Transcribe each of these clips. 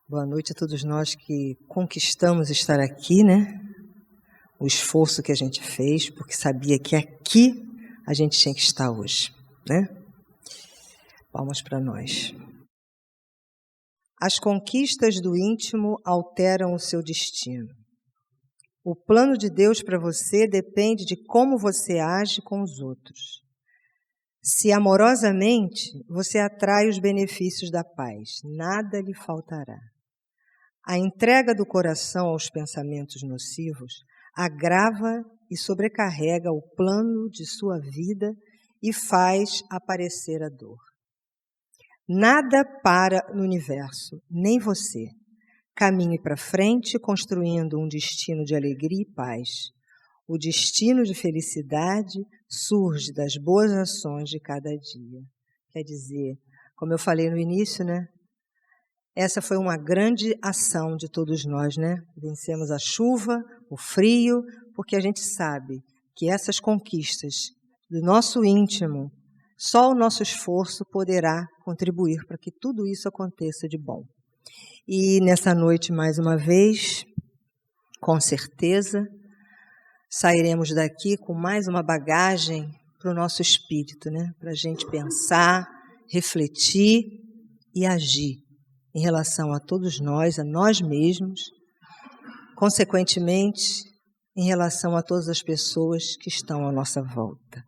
Boa noite a todos nós que conquistamos estar aqui, né? O esforço que a gente fez, porque sabia que aqui a gente tinha que estar hoje, né? Palmas para nós. As conquistas do íntimo alteram o seu destino. O plano de Deus para você depende de como você age com os outros. Se amorosamente, você atrai os benefícios da paz, nada lhe faltará. A entrega do coração aos pensamentos nocivos agrava e sobrecarrega o plano de sua vida e faz aparecer a dor. Nada para no universo, nem você. Caminhe para frente, construindo um destino de alegria e paz. O destino de felicidade surge das boas ações de cada dia. Quer dizer, como eu falei no início, né? Essa foi uma grande ação de todos nós, né? Vencemos a chuva, o frio, porque a gente sabe que essas conquistas do nosso íntimo, só o nosso esforço poderá contribuir para que tudo isso aconteça de bom. E nessa noite, mais uma vez, com certeza, sairemos daqui com mais uma bagagem para o nosso espírito, né? Para a gente pensar, refletir e agir em relação a todos nós, a nós mesmos, consequentemente, em relação a todas as pessoas que estão à nossa volta.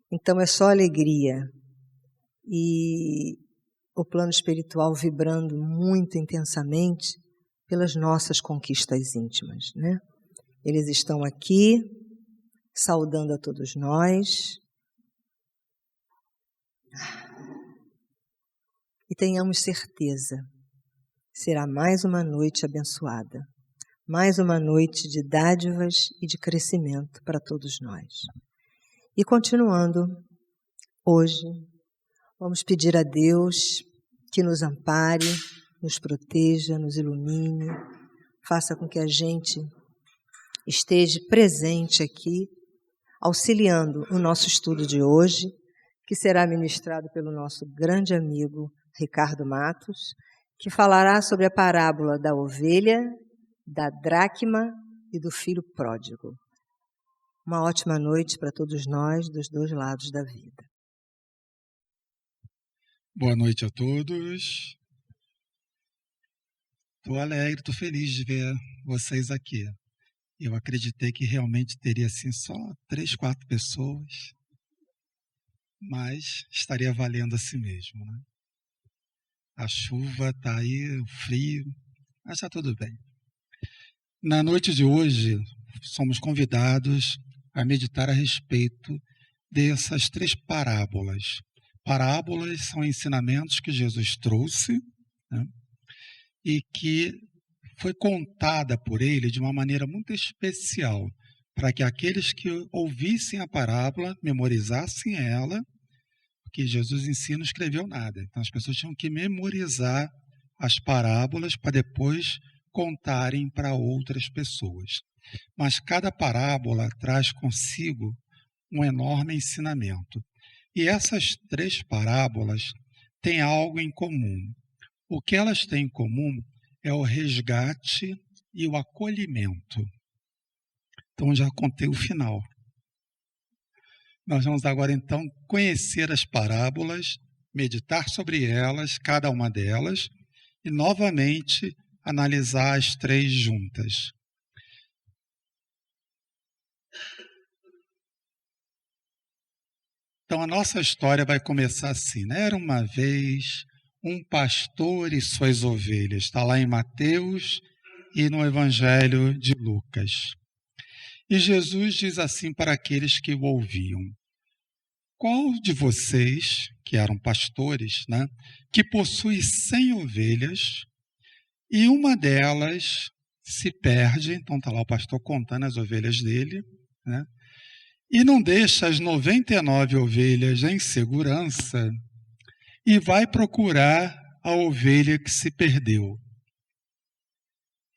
Então, é só alegria e o plano espiritual vibrando muito intensamente pelas nossas conquistas íntimas, né? Eles estão aqui, saudando a todos nós. E tenhamos certeza, será mais uma noite abençoada, mais uma noite de dádivas e de crescimento para todos nós. E continuando, hoje, vamos pedir a Deus que nos ampare, nos proteja, nos ilumine, faça com que a gente esteja presente aqui, auxiliando o nosso estudo de hoje, que será ministrado pelo nosso grande amigo Ricardo Matos, que falará sobre a parábola da ovelha, da dracma e do filho pródigo. Uma ótima noite para todos nós, dos dois lados da vida. Boa noite a todos. Estou alegre, estou feliz de ver vocês aqui. Eu acreditei que realmente teria assim só 3, 4 pessoas, mas estaria valendo assim mesmo, né? A chuva está aí, o frio, mas está tudo bem. Na noite de hoje, somos convidados a meditar a respeito dessas 3 parábolas. Parábolas são ensinamentos que Jesus trouxe, né, e que foi contada por ele de uma maneira muito especial, para que aqueles que ouvissem a parábola memorizassem ela, porque Jesus em si não escreveu nada. Então as pessoas tinham que memorizar as parábolas para depois contarem para outras pessoas. Mas cada parábola traz consigo um enorme ensinamento. E essas 3 parábolas têm algo em comum. O que elas têm em comum é o resgate e o acolhimento. Então já contei o final. Nós vamos agora, então, conhecer as parábolas, meditar sobre elas, cada uma delas, e, novamente, analisar as 3 juntas. Então, a nossa história vai começar assim, né? Era uma vez um pastor e suas ovelhas. Está lá em Mateus e no Evangelho de Lucas. E Jesus diz assim para aqueles que o ouviam: qual de vocês, que eram pastores, né, que possui 100 ovelhas e uma delas se perde, então está lá o pastor contando as ovelhas dele, né, e não deixa as 99 ovelhas em segurança e vai procurar a ovelha que se perdeu.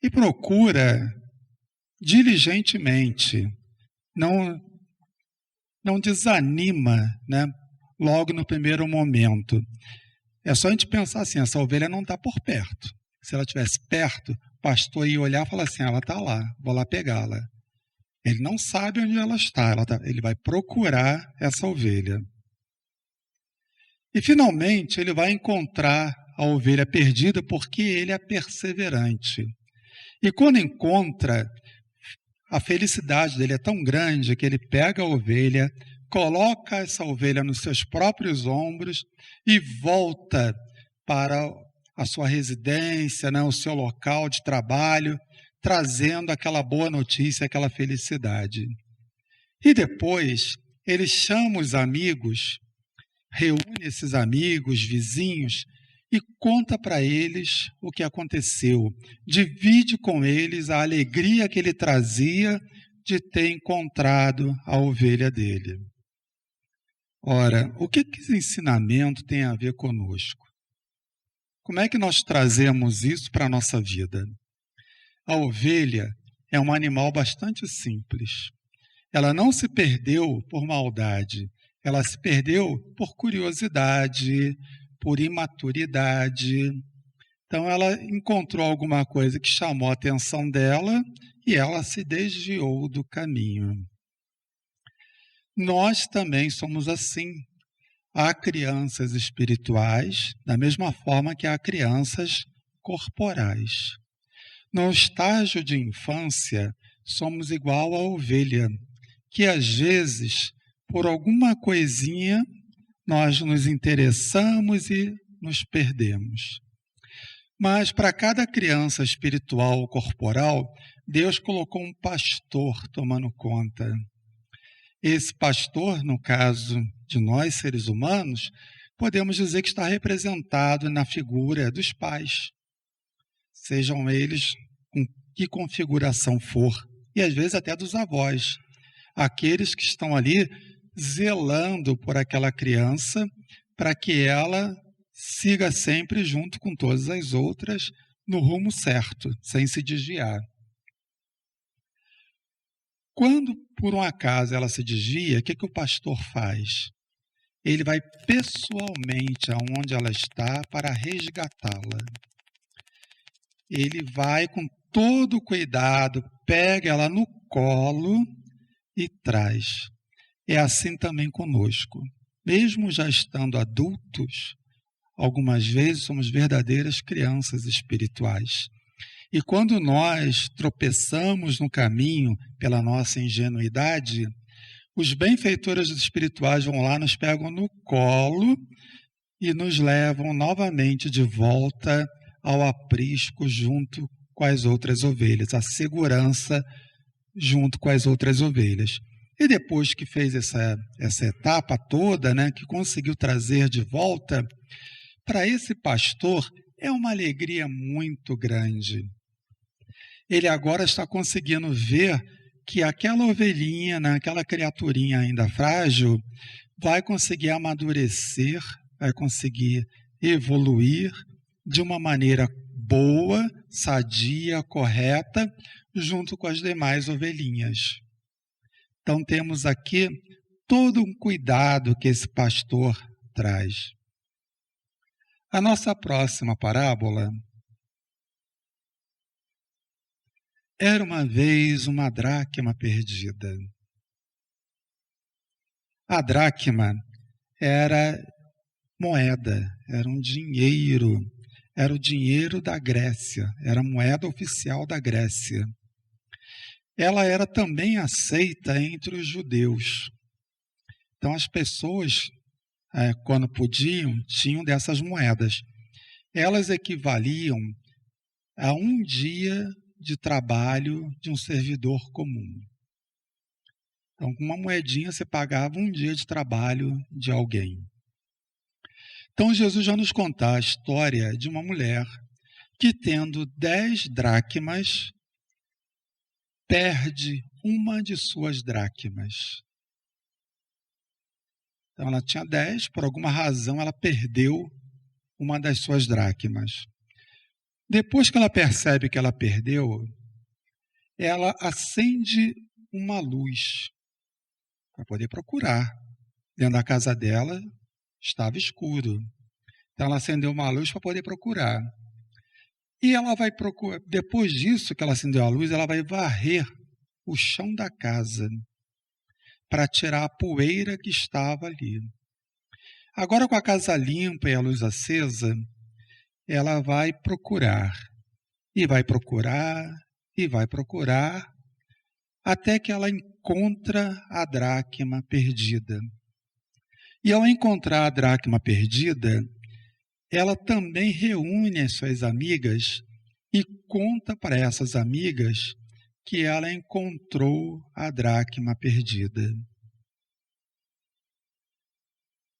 E procura diligentemente, não desanima, né, logo no primeiro momento. É só a gente pensar assim, essa ovelha não está por perto. se ela estivesse perto, o pastor ia olhar e falar assim, ela está lá, vou lá pegá-la. Ele não sabe onde ela está, ele vai procurar essa ovelha. E finalmente ele vai encontrar a ovelha perdida porque ele é perseverante. E quando encontra, a felicidade dele é tão grande que ele pega a ovelha, coloca essa ovelha nos seus próprios ombros e volta para a sua residência, o seu local de trabalho, trazendo aquela boa notícia, aquela felicidade. E depois ele chama os amigos, reúne esses amigos, vizinhos, e conta para eles o que aconteceu. Divide com eles a alegria que ele trazia de ter encontrado a ovelha dele. Ora, o que esse ensinamento tem a ver conosco? Como é que nós trazemos isso para a nossa vida? A ovelha é um animal bastante simples. Ela não se perdeu por maldade, ela se perdeu por curiosidade, por imaturidade. Então ela encontrou alguma coisa que chamou a atenção dela e ela se desviou do caminho. Nós também somos assim. Há crianças espirituais, da mesma forma que há crianças corporais. No estágio de infância, somos igual à ovelha, que às vezes, por alguma coisinha, nós nos interessamos e nos perdemos. Mas para cada criança espiritual ou corporal, Deus colocou um pastor tomando conta. Esse pastor, no caso de nós, seres humanos, podemos dizer que está representado na figura dos pais. Sejam eles com que configuração for, e às vezes até dos avós. Aqueles que estão ali zelando por aquela criança para que ela siga sempre junto com todas as outras no rumo certo, sem se desviar. Quando, por um acaso, ela se desvia, o que o pastor faz? Ele vai pessoalmente aonde ela está para resgatá-la. Ele vai com todo cuidado, pega ela no colo e traz. É assim também conosco. Mesmo já estando adultos, algumas vezes somos verdadeiras crianças espirituais. E quando nós tropeçamos no caminho pela nossa ingenuidade, os benfeitores espirituais vão lá, nos pegam no colo e nos levam novamente de volta ao aprisco junto com as outras ovelhas, a segurança junto com as outras ovelhas. E depois que fez essa etapa toda, que conseguiu trazer de volta, para esse pastor é uma alegria muito grande. Ele agora está conseguindo ver que aquela ovelhinha, aquela criaturinha ainda frágil, vai conseguir amadurecer, vai conseguir evoluir de uma maneira boa, sadia, correta, junto com as demais ovelhinhas. Então temos aqui todo um cuidado que esse pastor traz. A nossa próxima parábola. Era uma vez uma dracma perdida. A dracma era moeda, era um dinheiro, era o dinheiro da Grécia, era a moeda oficial da Grécia. Ela era também aceita entre os judeus. Então as pessoas, quando podiam, tinham dessas moedas. Elas equivaliam a um dia de trabalho de um servidor comum. Então, com uma moedinha você pagava um dia de trabalho de alguém. Então, Jesus já nos conta a história de uma mulher que, tendo 10 dracmas, perde uma de suas dracmas. Então, ela tinha 10, por alguma razão ela perdeu uma das suas dracmas. Depois que ela percebe que ela perdeu, ela acende uma luz para poder procurar. Dentro da casa dela estava escuro. Então ela acendeu uma luz para poder procurar. E ela vai procurar, depois disso que ela acendeu a luz, ela vai varrer o chão da casa para tirar a poeira que estava ali. Agora, com a casa limpa e a luz acesa, ela vai procurar, e vai procurar, e vai procurar, até que ela encontra a dracma perdida. E ao encontrar a dracma perdida, ela também reúne as suas amigas e conta para essas amigas que ela encontrou a dracma perdida.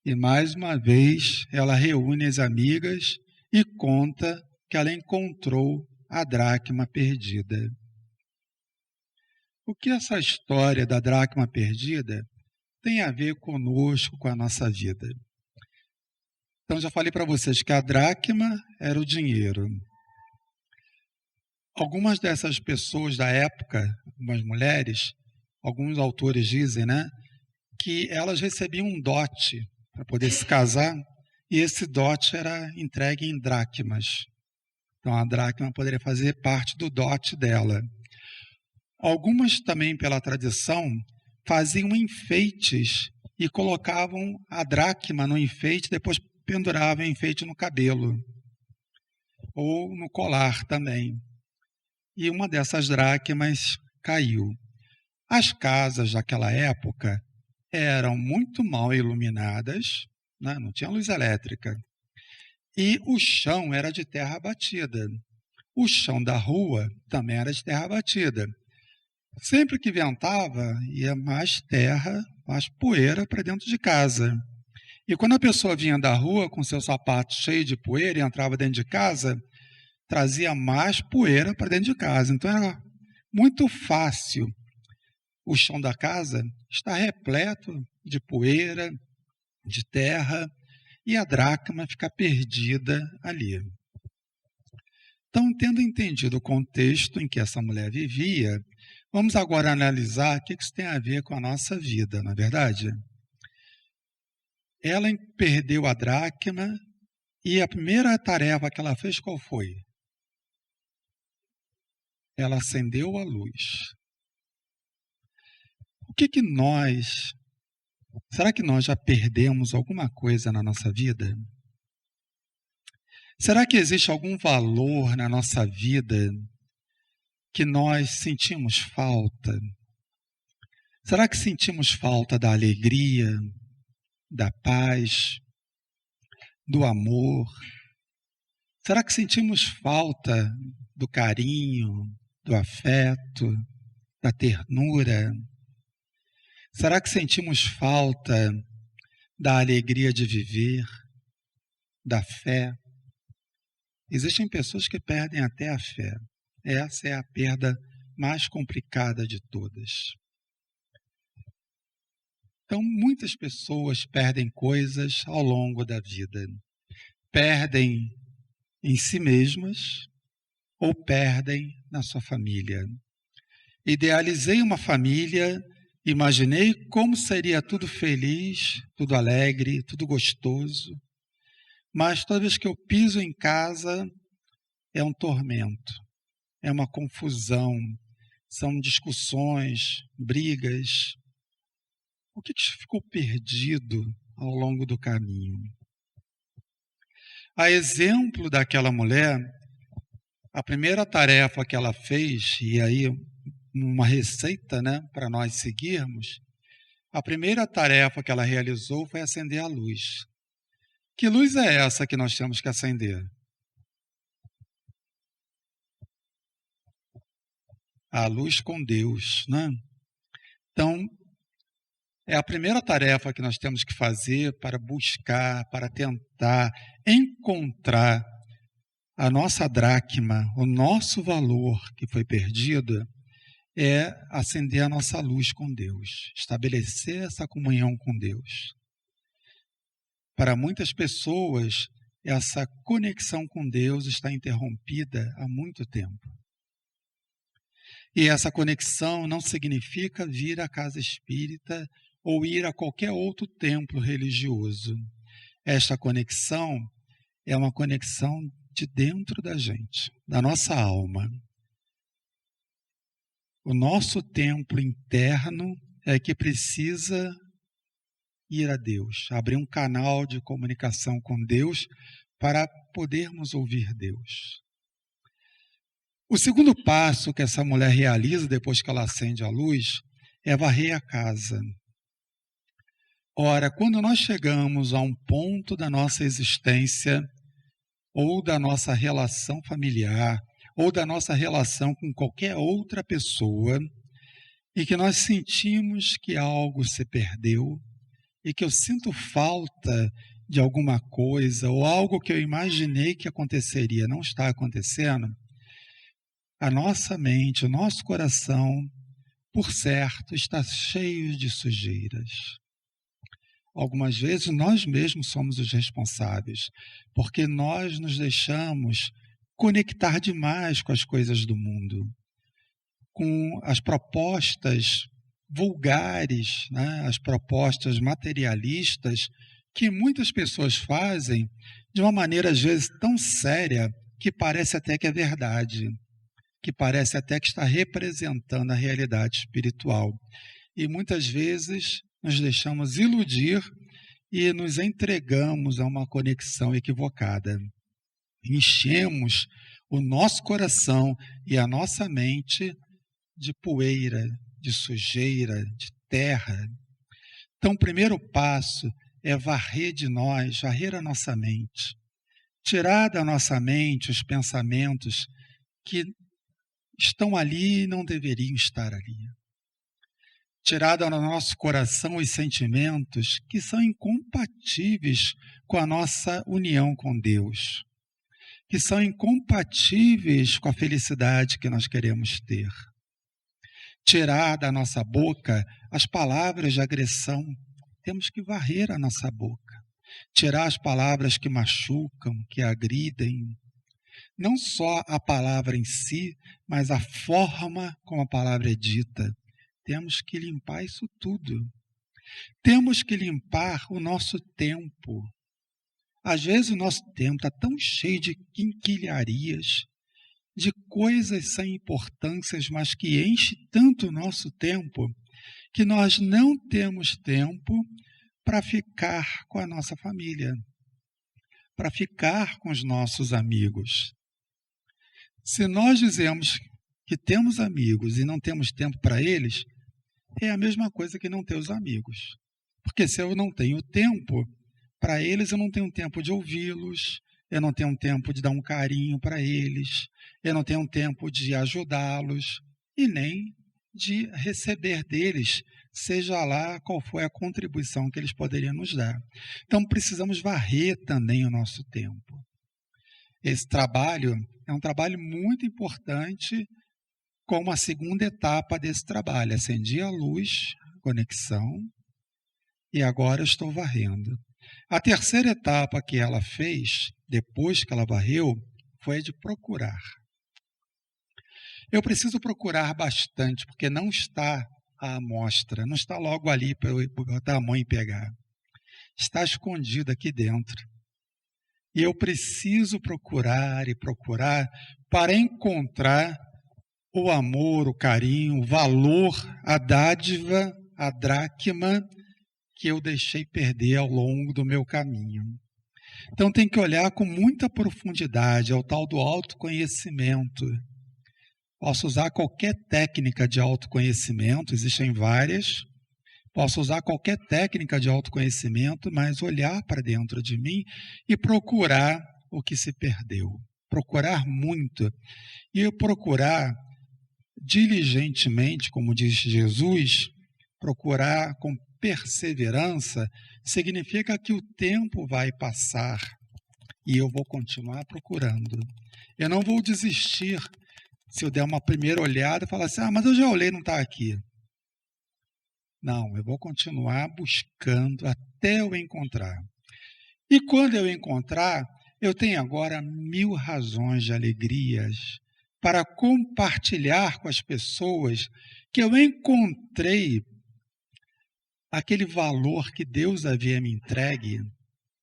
E mais uma vez ela reúne as amigas e conta que ela encontrou a dracma perdida. O que essa história da dracma perdida tem a ver conosco, com a nossa vida? Então, já falei para vocês que a dracma era o dinheiro. Algumas dessas pessoas da época, algumas mulheres, alguns autores dizem, né, que elas recebiam um dote para poder se casar, e esse dote era entregue em dracmas. Então, a dracma poderia fazer parte do dote dela. Algumas também, pela tradição, faziam enfeites e colocavam a dracma no enfeite, depois penduravam o enfeite no cabelo ou no colar também. E uma dessas dracmas caiu. As casas daquela época eram muito mal iluminadas, né? Não tinha luz elétrica. E o chão era de terra batida. O chão da rua também era de terra batida. Sempre que ventava, ia mais terra, mais poeira para dentro de casa. E quando a pessoa vinha da rua com seu sapato cheio de poeira e entrava dentro de casa, trazia mais poeira para dentro de casa. Então era muito fácil. O chão da casa está repleto de poeira, de terra, e a dracma fica perdida ali. Então, tendo entendido o contexto em que essa mulher vivia, vamos agora analisar o que isso tem a ver com a nossa vida, não é verdade? Ela perdeu a dracma e a primeira tarefa que ela fez qual foi? Ela acendeu a luz. Será que nós já perdemos alguma coisa na nossa vida? Será que existe algum valor na nossa vida que nós sentimos falta? Será que sentimos falta da alegria, da paz, do amor? Será que sentimos falta do carinho, do afeto, da ternura? Será que sentimos falta da alegria de viver, da fé? Existem pessoas que perdem até a fé. Essa é a perda mais complicada de todas. Então, muitas pessoas perdem coisas ao longo da vida. Perdem em si mesmas ou perdem na sua família. Idealizei uma família, imaginei como seria tudo feliz, tudo alegre, tudo gostoso, mas toda vez que eu piso em casa é um tormento, é uma confusão, são discussões, brigas. O que ficou perdido ao longo do caminho? A exemplo daquela mulher, a primeira tarefa que ela fez, e aí uma receita, né, para nós seguirmos, a primeira tarefa que ela realizou foi acender a luz. Que luz é essa que nós temos que acender? A luz com Deus, né? Então, é a primeira tarefa que nós temos que fazer para buscar, para tentar encontrar a nossa dracma, o nosso valor que foi perdido, é acender a nossa luz com Deus, estabelecer essa comunhão com Deus. Para muitas pessoas, essa conexão com Deus está interrompida há muito tempo. E essa conexão não significa vir à casa espírita ou ir a qualquer outro templo religioso. Esta conexão é uma conexão de dentro da gente, da nossa alma. O nosso templo interno é que precisa ir a Deus, abrir um canal de comunicação com Deus para podermos ouvir Deus. O segundo passo que essa mulher realiza depois que ela acende a luz é varrer a casa. Ora, quando nós chegamos a um ponto da nossa existência, ou da nossa relação familiar, ou da nossa relação com qualquer outra pessoa, e que nós sentimos que algo se perdeu, e que eu sinto falta de alguma coisa, ou algo que eu imaginei que aconteceria não está acontecendo, a nossa mente, o nosso coração, por certo, está cheio de sujeiras. Algumas vezes nós mesmos somos os responsáveis, porque nós nos deixamos conectar demais com as coisas do mundo, com as propostas vulgares, né? As propostas materialistas que muitas pessoas fazem de uma maneira, às vezes, tão séria que parece até que é verdade, que parece até que está representando a realidade espiritual. E muitas vezes nos deixamos iludir e nos entregamos a uma conexão equivocada. Enchemos o nosso coração e a nossa mente de poeira, de sujeira, de terra. Então, o primeiro passo é varrer de nós, varrer a nossa mente. Tirar da nossa mente os pensamentos que estão ali e não deveriam estar ali. Tirar do nosso coração os sentimentos que são incompatíveis com a nossa união com Deus, que são incompatíveis com a felicidade que nós queremos ter. Tirar da nossa boca as palavras de agressão. Temos que varrer a nossa boca. Tirar as palavras que machucam, que agridem. Não só a palavra em si, mas a forma como a palavra é dita. Temos que limpar isso tudo. Temos que limpar o nosso tempo. Às vezes o nosso tempo está tão cheio de quinquilharias, de coisas sem importâncias, mas que enche tanto o nosso tempo, que nós não temos tempo para ficar com a nossa família, para ficar com os nossos amigos. Se nós dizemos que temos amigos e não temos tempo para eles, é a mesma coisa que não ter os amigos. Porque se eu não tenho tempo para eles, eu não tenho tempo de ouvi-los, eu não tenho tempo de dar um carinho para eles, eu não tenho tempo de ajudá-los e nem de receber deles, seja lá qual for a contribuição que eles poderiam nos dar. Então, precisamos varrer também o nosso tempo. Esse trabalho é um trabalho muito importante, como a segunda etapa desse trabalho. Acendi a luz, conexão, e agora eu estou varrendo. A terceira etapa que ela fez, depois que ela varreu, foi a de procurar. Eu preciso procurar bastante, porque não está à amostra, não está logo ali para eu botar a mão e pegar. Está escondido aqui dentro. E eu preciso procurar e procurar para encontrar o amor, o carinho, o valor, a dádiva, a dracma que eu deixei perder ao longo do meu caminho. Então tem que olhar com muita profundidade, é o tal do autoconhecimento. Posso usar qualquer técnica de autoconhecimento, existem várias. Posso usar qualquer técnica de autoconhecimento, mas olhar para dentro de mim e procurar o que se perdeu. Procurar muito. E eu procurar diligentemente, como diz Jesus, procurar com perseverança, significa que o tempo vai passar e eu vou continuar procurando. Eu não vou desistir se eu der uma primeira olhada e falar assim, mas eu já olhei, não está aqui. Não, eu vou continuar buscando até eu encontrar. E quando eu encontrar, eu tenho agora 1000 razões de alegrias para compartilhar com as pessoas que eu encontrei aquele valor que Deus havia me entregue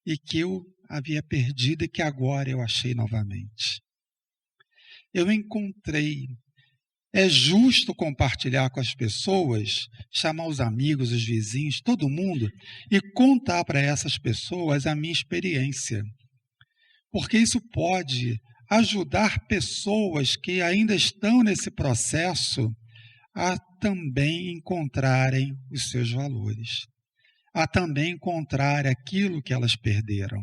e que eu havia perdido e que agora eu achei novamente. Eu encontrei. É justo compartilhar com as pessoas, chamar os amigos, os vizinhos, todo mundo, e contar para essas pessoas a minha experiência. Porque isso pode ajudar pessoas que ainda estão nesse processo a também encontrarem os seus valores, a também encontrar aquilo que elas perderam.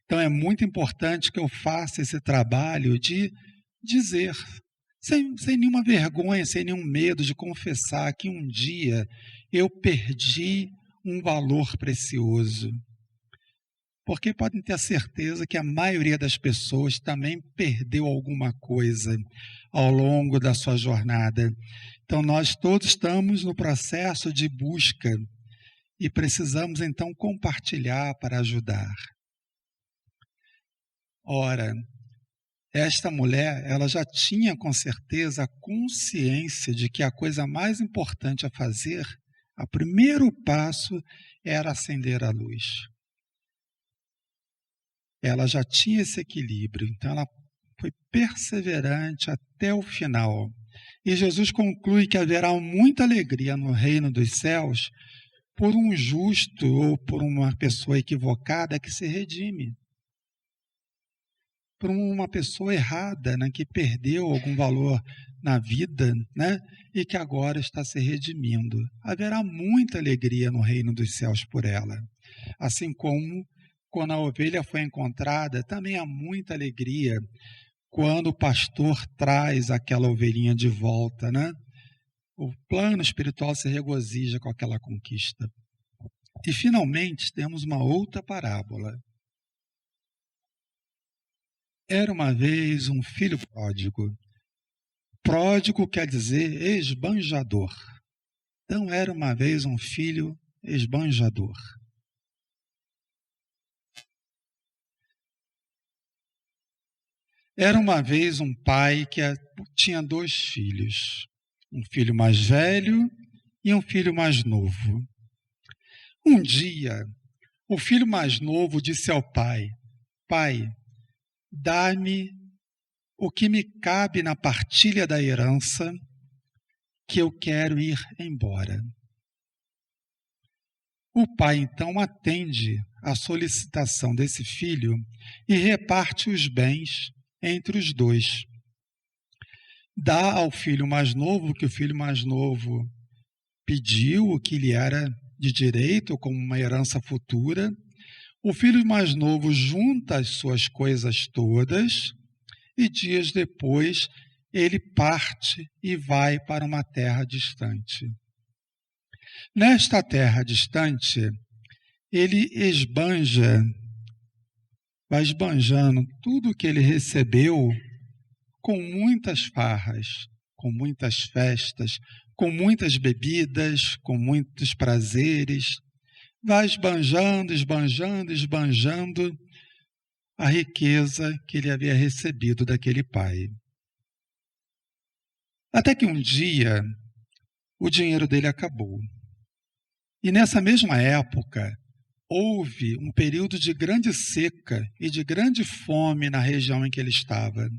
Então é muito importante que eu faça esse trabalho de dizer, sem nenhuma vergonha, sem nenhum medo, de confessar que um dia eu perdi um valor precioso. Porque podem ter a certeza que a maioria das pessoas também perdeu alguma coisa ao longo da sua jornada. Então nós todos estamos no processo de busca e precisamos então compartilhar para ajudar. Ora, esta mulher, ela já tinha com certeza a consciência de que a coisa mais importante a fazer, o primeiro passo, era acender a luz. Ela já tinha esse equilíbrio, então ela foi perseverante até o final. E Jesus conclui que haverá muita alegria no reino dos céus por um justo ou por uma pessoa equivocada que se redime. Por uma pessoa errada, né, que perdeu algum valor na vida, né, e que agora está se redimindo. Haverá muita alegria no reino dos céus por ela. Assim como quando a ovelha foi encontrada, também há muita alegria quando o pastor traz aquela ovelhinha de volta, né? O plano espiritual se regozija com aquela conquista. E finalmente temos uma outra parábola. Era uma vez um filho pródigo. Pródigo quer dizer esbanjador. Então era uma vez um filho esbanjador. Era uma vez um pai que tinha 2 filhos. Um filho mais velho e um filho mais novo. Um dia, o filho mais novo disse ao pai: Pai, dá-me o que me cabe na partilha da herança, que eu quero ir embora. O pai então atende à solicitação desse filho e reparte os bens entre os 2. Dá ao filho mais novo o que o filho mais novo pediu, o que lhe era de direito, como uma herança futura. O filho mais novo junta as suas coisas todas e dias depois ele parte e vai para uma terra distante. Nesta terra distante, ele vai esbanjando tudo o que ele recebeu com muitas farras, com muitas festas, com muitas bebidas, com muitos prazeres. Vai esbanjando a riqueza que ele havia recebido daquele pai. Até que um dia, o dinheiro dele acabou. E nessa mesma época, houve um período de grande seca e de grande fome na região em que ele estava.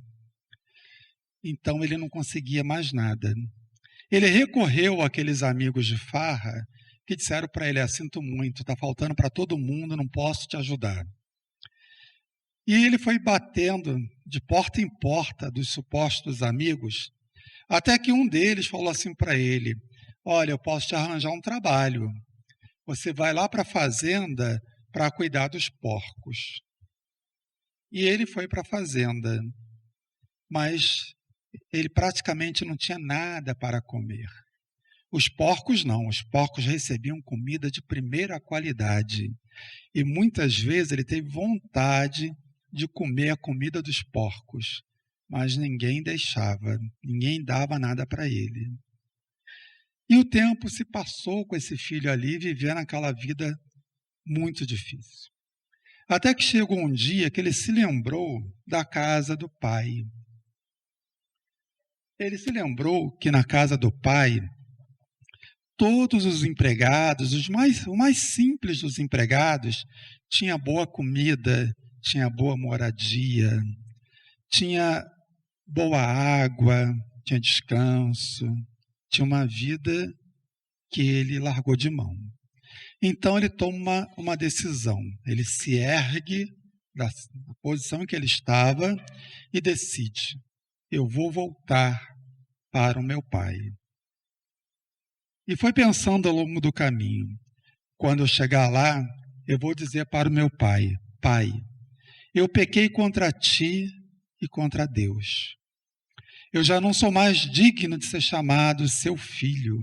Então ele não conseguia mais nada. Ele recorreu àqueles amigos de farra que disseram para ele: sinto muito, está faltando para todo mundo, não posso te ajudar. E ele foi batendo de porta em porta dos supostos amigos, até que um deles falou assim para ele: olha, eu posso te arranjar um trabalho. Você vai lá para a fazenda para cuidar dos porcos. E ele foi para a fazenda, mas ele praticamente não tinha nada para comer. Os porcos não, os porcos recebiam comida de primeira qualidade. E muitas vezes ele teve vontade de comer a comida dos porcos, mas ninguém deixava, ninguém dava nada para ele. E o tempo se passou com esse filho ali, vivendo aquela vida muito difícil. Até que chegou um dia que ele se lembrou da casa do pai. Ele se lembrou que na casa do pai, todos os empregados, o mais simples dos empregados, tinha boa comida, tinha boa moradia, tinha boa água, tinha descanso, tinha uma vida que ele largou de mão. Então ele toma uma decisão, ele se ergue da posição em que ele estava e decide: eu vou voltar para o meu pai. E foi pensando ao longo do caminho: quando eu chegar lá, eu vou dizer para o meu pai: Pai, eu pequei contra ti e contra Deus. Eu já não sou mais digno de ser chamado seu filho,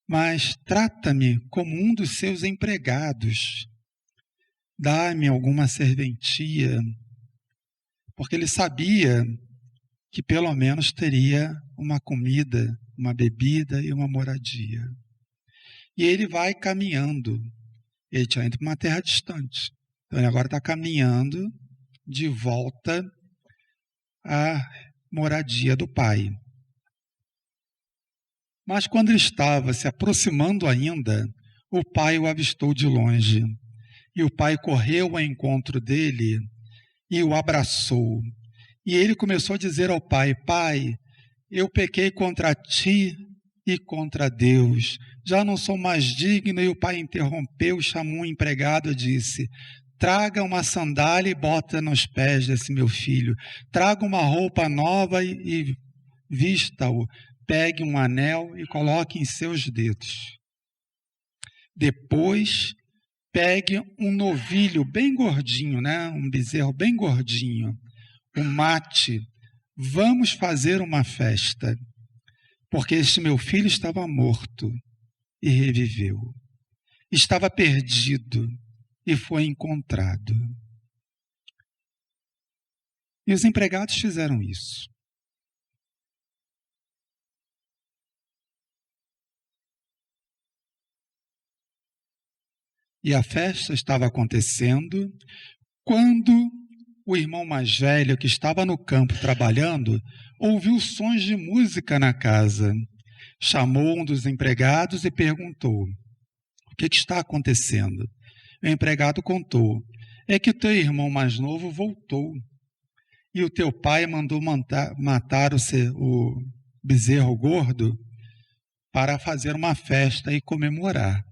mas trata-me como um dos seus empregados. Dá-me alguma serventia, porque ele sabia que pelo menos teria uma comida, uma bebida e uma moradia. E ele vai caminhando. Ele tinha ido para uma terra distante. Então ele agora está caminhando de volta à moradia do pai. Mas quando ele estava se aproximando ainda, o pai o avistou de longe. E o pai correu ao encontro dele e o abraçou. E ele começou a dizer ao pai: Pai, eu pequei contra ti e contra Deus. Já não sou mais digno. E o pai interrompeu, chamou um empregado e disse: traga uma sandália e bota nos pés desse meu filho. Traga uma roupa nova e vista-o. Pegue um anel e coloque em seus dedos. Depois, pegue um novilho bem gordinho, né? Um bezerro bem gordinho. Mate. Vamos fazer uma festa. Porque este meu filho estava morto e reviveu. Estava perdido e foi encontrado. E os empregados fizeram isso. E a festa estava acontecendo quando o irmão mais velho, que estava no campo trabalhando, ouviu sons de música na casa. Chamou um dos empregados e perguntou: o que está acontecendo? O empregado contou: é que o teu irmão mais novo voltou e o teu pai mandou matar o bezerro gordo para fazer uma festa e comemorar.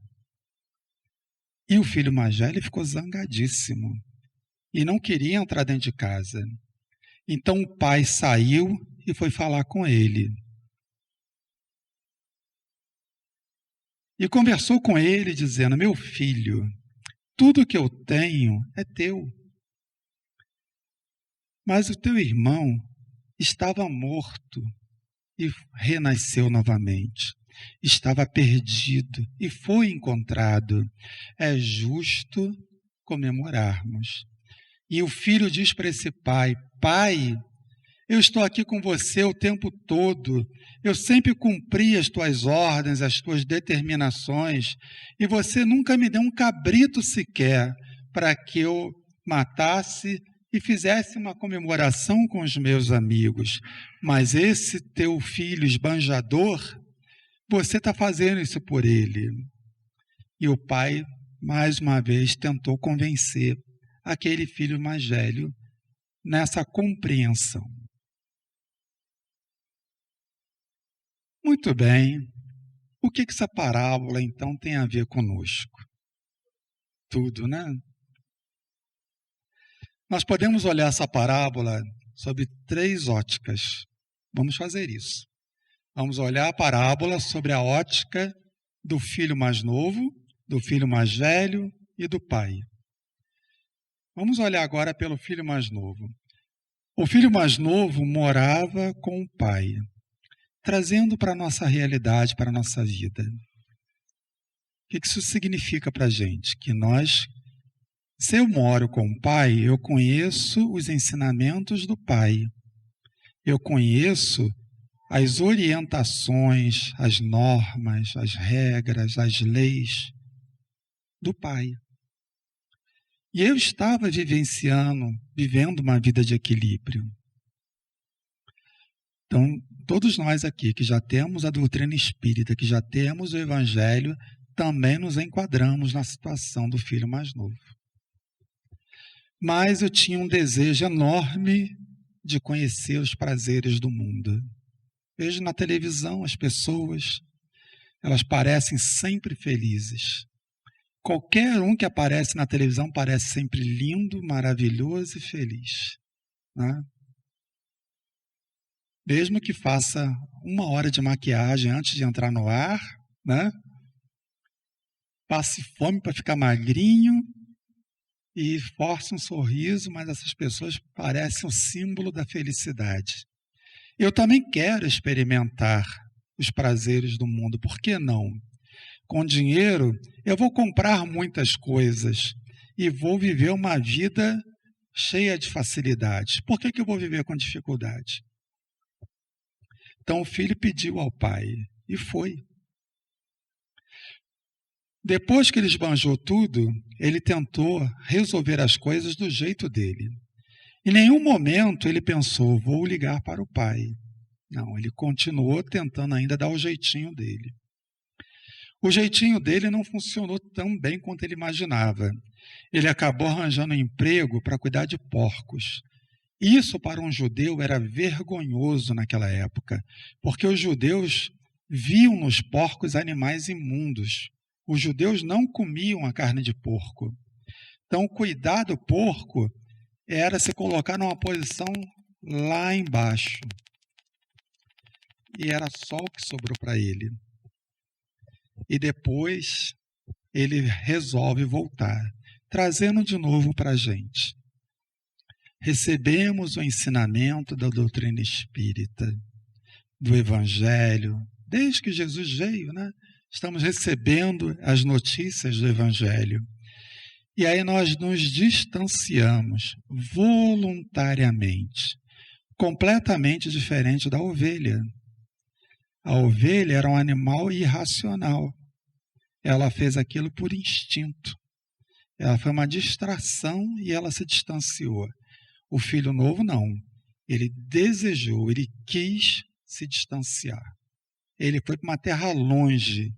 E o filho mais velho ficou zangadíssimo e não queria entrar dentro de casa. Então o pai saiu e foi falar com ele. E conversou com ele, dizendo: meu filho, tudo que eu tenho é teu. Mas o teu irmão estava morto e renasceu novamente. Estava perdido e foi encontrado. É justo comemorarmos. E o filho diz para esse pai: pai, eu estou aqui com você o tempo todo. Eu sempre cumpri as tuas ordens, as tuas determinações, e você nunca me deu um cabrito sequer para que eu matasse e fizesse uma comemoração com os meus amigos. Mas esse teu filho esbanjador, você está fazendo isso por ele. E o pai, mais uma vez, tentou convencer aquele filho mais velho nessa compreensão. Muito bem. O que essa parábola, então, tem a ver conosco? Tudo, né? Nós podemos olhar essa parábola sobre 3 óticas. Vamos fazer isso. Vamos olhar a parábola sobre a ótica do filho mais novo, do filho mais velho e do pai. Vamos olhar agora pelo filho mais novo. O filho mais novo morava com o pai, trazendo para a nossa realidade, para a nossa vida. O que isso significa para a gente? Que nós, se eu moro com o pai, eu conheço os ensinamentos do pai. Eu conheço as orientações, as normas, as regras, as leis do pai. E eu estava vivendo uma vida de equilíbrio. Então, todos nós aqui que já temos a doutrina espírita, que já temos o evangelho, também nos enquadramos na situação do filho mais novo. mas eu tinha um desejo enorme de conhecer os prazeres do mundo. Vejo na televisão as pessoas, elas parecem sempre felizes. Qualquer um que aparece na televisão parece sempre lindo, maravilhoso e feliz, né? Mesmo que faça 1 hora de maquiagem antes de entrar no ar, né? Passe fome para ficar magrinho e force um sorriso, mas essas pessoas parecem o símbolo da felicidade. Eu também quero experimentar os prazeres do mundo, por que não? Com dinheiro, eu vou comprar muitas coisas e vou viver uma vida cheia de facilidades. Por que eu vou viver com dificuldade? Então o filho pediu ao pai e foi. Depois que ele esbanjou tudo, ele tentou resolver as coisas do jeito dele. Em nenhum momento ele pensou, vou ligar para o pai. Não, ele continuou tentando ainda dar o jeitinho dele. O jeitinho dele não funcionou tão bem quanto ele imaginava. Ele acabou arranjando um emprego para cuidar de porcos. Isso para um judeu era vergonhoso naquela época, porque os judeus viam nos porcos animais imundos. Os judeus não comiam a carne de porco. Então, cuidar do porco era se colocar numa posição lá embaixo. E era só o que sobrou para ele. E depois ele resolve voltar, trazendo de novo para a gente. Recebemos o ensinamento da doutrina espírita, do Evangelho, desde que Jesus veio, né? Estamos recebendo as notícias do Evangelho. E aí nós nos distanciamos voluntariamente, completamente diferente da ovelha. A ovelha era um animal irracional. Ela fez aquilo por instinto. Ela foi uma distração e ela se distanciou. O filho novo não. Ele desejou, ele quis se distanciar. Ele foi para uma terra longe.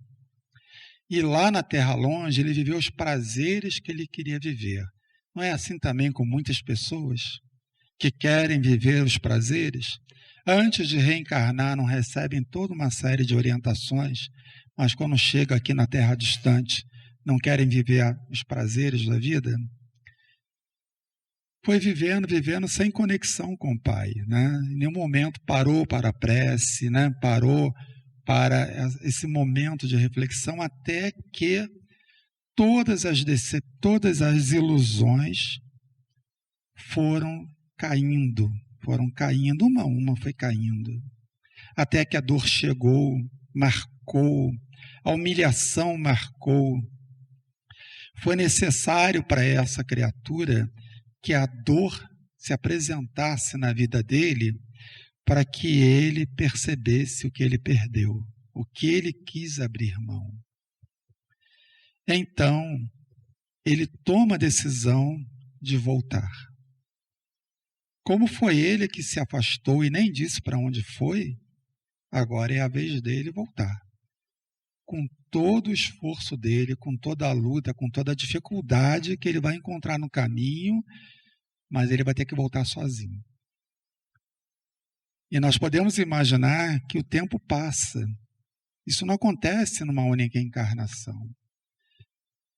E lá na terra longe, ele viveu os prazeres que ele queria viver. Não é assim também com muitas pessoas que querem viver os prazeres? Antes de reencarnar, não recebem toda uma série de orientações, mas quando chega aqui na terra distante, não querem viver os prazeres da vida? Foi vivendo sem conexão com o Pai, né? Em nenhum momento parou para a prece, né? Parou para esse momento de reflexão, até que todas as ilusões foram caindo, uma a uma foi caindo, até que a dor chegou, marcou, a humilhação marcou. Foi necessário para essa criatura que a dor se apresentasse na vida dele, para que ele percebesse o que ele perdeu, o que ele quis abrir mão. Então, ele toma a decisão de voltar. Como foi ele que se afastou e nem disse para onde foi, agora é a vez dele voltar. Com todo o esforço dele, com toda a luta, com toda a dificuldade que ele vai encontrar no caminho, mas ele vai ter que voltar sozinho. E nós podemos imaginar que o tempo passa. Isso não acontece numa única encarnação.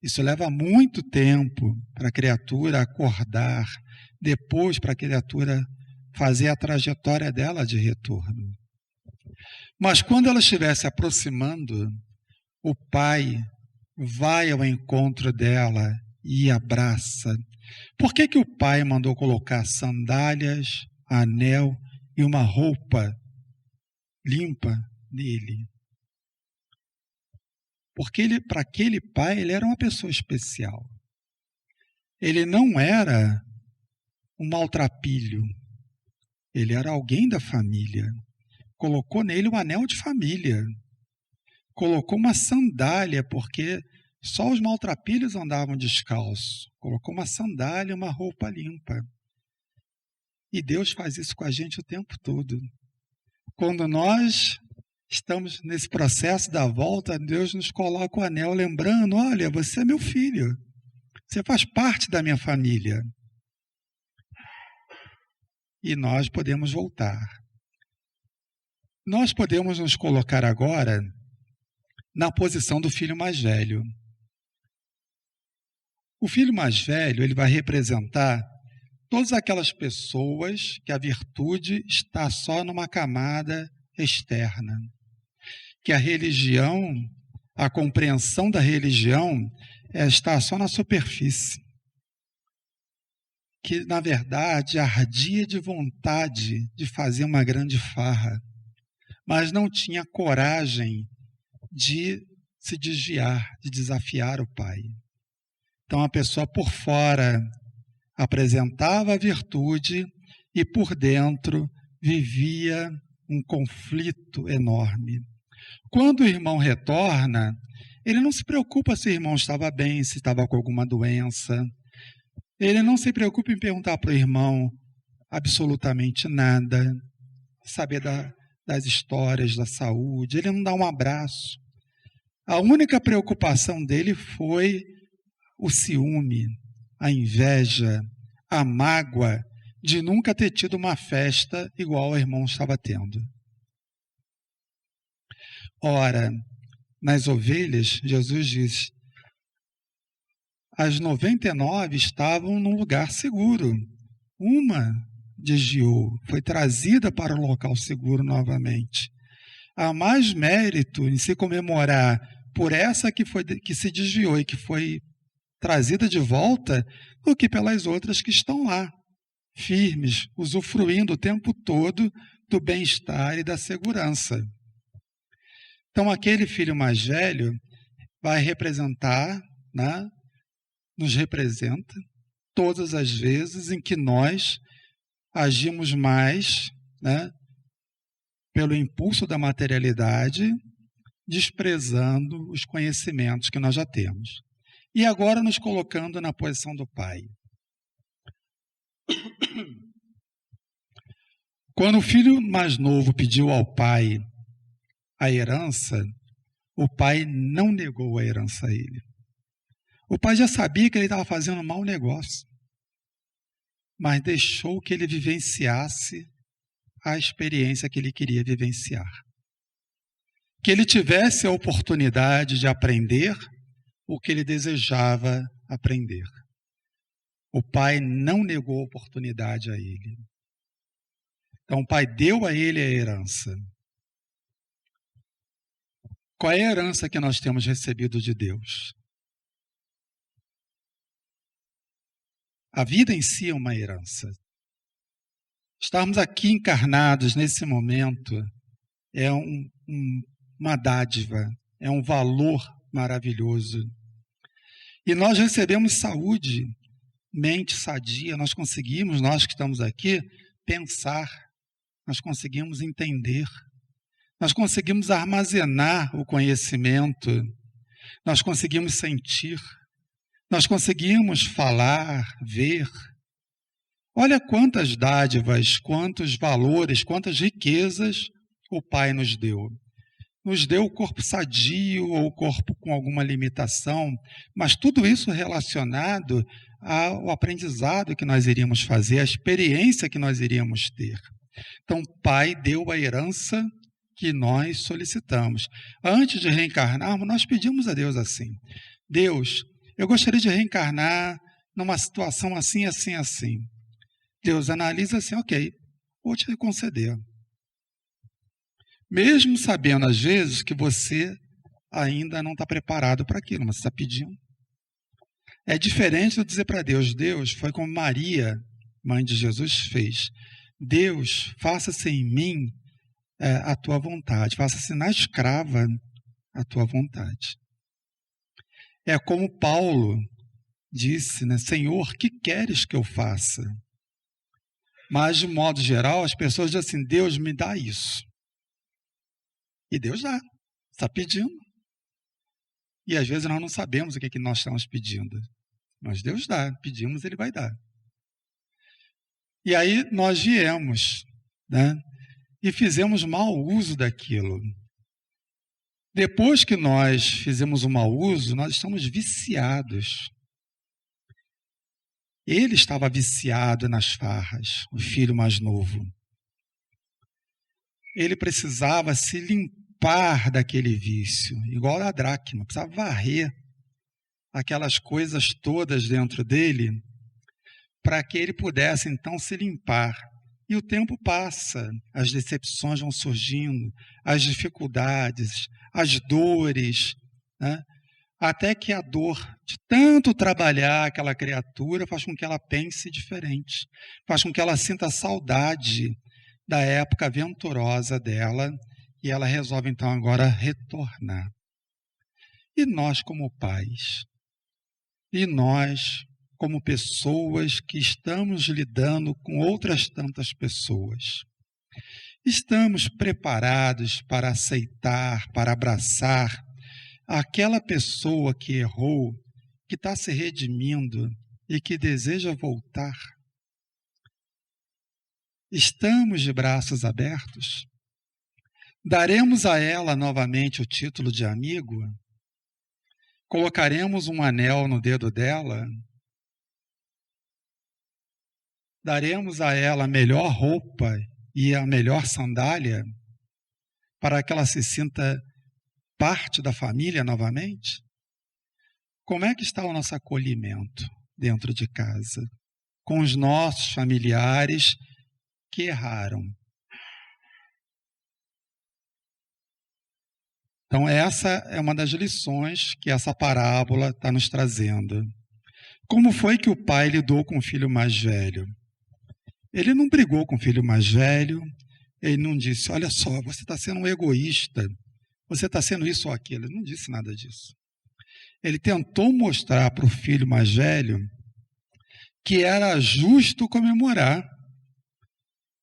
Isso leva muito tempo para a criatura acordar, depois para a criatura fazer a trajetória dela de retorno. Mas quando ela estiver se aproximando, o pai vai ao encontro dela e abraça. Por que o pai mandou colocar sandálias, anel e uma roupa limpa nele? Porque para aquele pai, ele era uma pessoa especial. Ele não era um maltrapilho. Ele era alguém da família. Colocou nele um anel de família. Colocou uma sandália, porque só os maltrapilhos andavam descalços. Colocou uma sandália, uma roupa limpa. E Deus faz isso com a gente o tempo todo. Quando nós estamos nesse processo da volta, Deus nos coloca o anel lembrando, olha, você é meu filho. Você faz parte da minha família. e nós podemos voltar. Nós podemos nos colocar agora na posição do filho mais velho. O filho mais velho, ele vai representar todas aquelas pessoas que a virtude está só numa camada externa, que a religião, a compreensão da religião está só na superfície, que na verdade ardia de vontade de fazer uma grande farra, mas não tinha coragem de se desviar, de desafiar o pai. Então a pessoa por fora apresentava a virtude e por dentro vivia um conflito enorme. Quando o irmão retorna, ele não se preocupa se o irmão estava bem, se estava com alguma doença. Ele não se preocupa em perguntar para o irmão absolutamente nada, saber das histórias da saúde. Ele não dá um abraço. A única preocupação dele foi o ciúme, a inveja, a mágoa de nunca ter tido uma festa igual o irmão estava tendo. Ora, nas ovelhas, Jesus diz, as 99 estavam num lugar seguro. Uma desviou, foi trazida para o local seguro novamente. Há mais mérito em se comemorar por essa que se desviou e que foi trazida de volta do que pelas outras que estão lá, firmes, usufruindo o tempo todo do bem-estar e da segurança. Então, aquele filho mais velho vai representar, né, nos representa todas as vezes em que nós agimos mais, né, pelo impulso da materialidade, desprezando os conhecimentos que nós já temos. E agora nos colocando na posição do pai. Quando o filho mais novo pediu ao pai a herança, o pai não negou a herança a ele. O pai já sabia que ele estava fazendo um mau negócio, mas deixou que ele vivenciasse a experiência que ele queria vivenciar. Que ele tivesse a oportunidade de aprender o que ele desejava aprender. O pai não negou a oportunidade a ele. Então, o pai deu a ele a herança. Qual é a herança que nós temos recebido de Deus? A vida em si é uma herança. Estarmos aqui encarnados nesse momento é uma dádiva, é um valor maravilhoso. E nós recebemos saúde, mente sadia, nós que estamos aqui, pensar, nós conseguimos entender, nós conseguimos armazenar o conhecimento, nós conseguimos sentir, nós conseguimos falar, ver. Olha quantas dádivas, quantos valores, quantas riquezas o Pai nos deu. Nos deu o corpo sadio ou o corpo com alguma limitação, mas tudo isso relacionado ao aprendizado que nós iríamos fazer, à experiência que nós iríamos ter. Então, o Pai deu a herança que nós solicitamos. Antes de reencarnarmos, nós pedimos a Deus assim: Deus, eu gostaria de reencarnar numa situação assim, assim, assim. Deus analisa assim, ok, vou te conceder. Mesmo sabendo, às vezes, que você ainda não está preparado para aquilo, mas você está pedindo. É diferente de eu dizer para Deus, Deus, foi como Maria, mãe de Jesus, fez. Deus, faça-se em mim a tua vontade, faça-se na escrava a tua vontade. É como Paulo disse, né, Senhor, que queres que eu faça? Mas, de modo geral, as pessoas dizem assim, Deus, me dá isso. E Deus dá, está pedindo. E às vezes nós não sabemos o que é que nós estamos pedindo. Mas Deus dá, pedimos, Ele vai dar. E aí nós viemos, né, e fizemos mau uso daquilo. Depois que nós fizemos o mau uso, nós estamos viciados. Ele estava viciado nas farras, o filho mais novo. Ele precisava se limpar daquele vício, igual a dracma, precisava varrer aquelas coisas todas dentro dele, para que ele pudesse então se limpar. E o tempo passa, as decepções vão surgindo, as dificuldades, as dores, né? Até que a dor de tanto trabalhar aquela criatura faz com que ela pense diferente, faz com que ela sinta saudade da época aventurosa dela, e ela resolve então agora retornar. E nós como pais, e nós como pessoas que estamos lidando com outras tantas pessoas, estamos preparados para aceitar, para abraçar aquela pessoa que errou, que está se redimindo e que deseja voltar? Estamos de braços abertos? Daremos a ela novamente o título de amigo? Colocaremos um anel no dedo dela? Daremos a ela a melhor roupa e a melhor sandália para que ela se sinta parte da família novamente? Como é que está o nosso acolhimento dentro de casa, com os nossos familiares que erraram? Então, essa é uma das lições que essa parábola está nos trazendo. Como foi que o pai lidou com o filho mais velho? Ele não brigou com o filho mais velho, ele não disse, olha só, você está sendo um egoísta, você está sendo isso ou aquilo. Ele não disse nada disso. Ele tentou mostrar para o filho mais velho que era justo comemorar.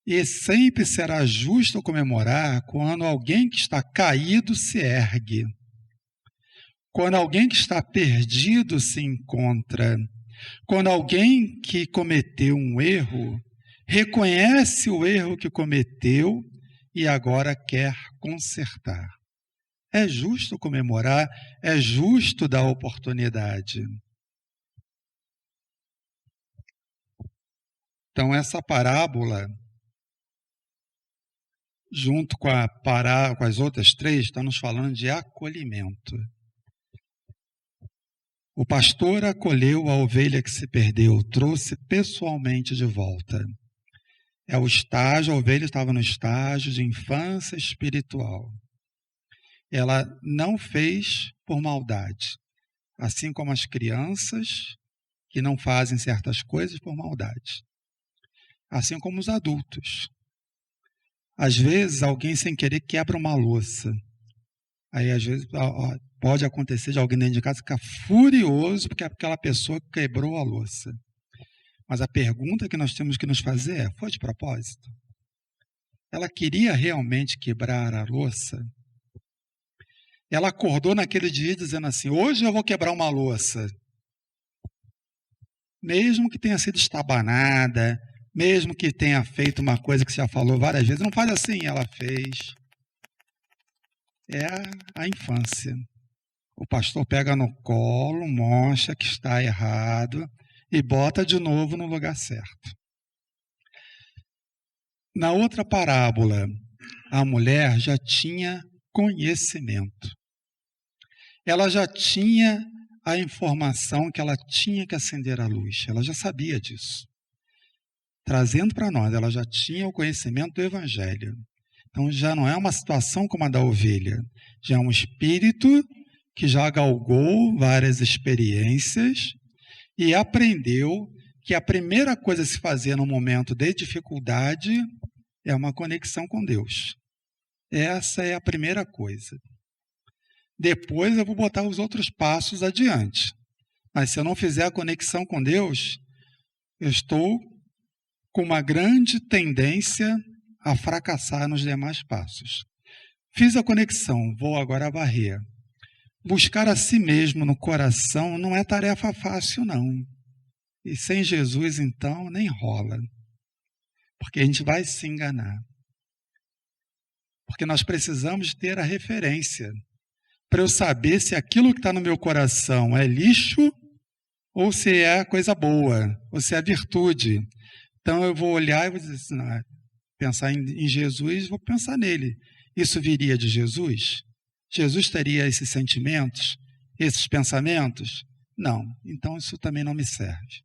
E sempre será justo comemorar quando alguém que está caído se ergue. Quando alguém que está perdido se encontra. Quando alguém que cometeu um erro reconhece o erro que cometeu e agora quer consertar. É justo comemorar, é justo dar oportunidade. Então, essa parábola, junto com as outras três, está nos falando de acolhimento. O pastor acolheu a ovelha que se perdeu, trouxe pessoalmente de volta. A ovelha estava no estágio de infância espiritual. Ela não fez por maldade, assim como as crianças que não fazem certas coisas por maldade, assim como os adultos. Às vezes, alguém sem querer quebra uma louça. Aí, às vezes, pode acontecer de alguém dentro de casa ficar furioso porque aquela pessoa quebrou a louça. Mas a pergunta que nós temos que nos fazer é, foi de propósito? Ela queria realmente quebrar a louça? Ela acordou naquele dia dizendo assim, hoje eu vou quebrar uma louça. Mesmo que tenha sido estabanada, mesmo que tenha feito uma coisa que você já falou várias vezes, não faz assim, ela fez. É a infância. O pastor pega no colo, mostra que está errado e bota de novo no lugar certo. Na outra parábola, a mulher já tinha conhecimento. Ela já tinha a informação que ela tinha que acender a luz. Ela já sabia disso. Trazendo para nós, ela já tinha o conhecimento do Evangelho. Então, já não é uma situação como a da ovelha. Já é um espírito que já galgou várias experiências e aprendeu que a primeira coisa a se fazer no momento de dificuldade é uma conexão com Deus. Essa é a primeira coisa. Depois eu vou botar os outros passos adiante. Mas se eu não fizer a conexão com Deus, eu estou com uma grande tendência a fracassar nos demais passos. Fiz a conexão, vou agora varrer. Buscar a si mesmo no coração não é tarefa fácil, não. E sem Jesus, então, nem rola. Porque a gente vai se enganar. Porque nós precisamos ter a referência para eu saber se aquilo que está no meu coração é lixo ou se é coisa boa, ou se é virtude. Então eu vou olhar e vou dizer assim, não, pensar em Jesus, vou pensar nele. Isso viria de Jesus? Jesus teria esses sentimentos, esses pensamentos? Não. Então isso também não me serve.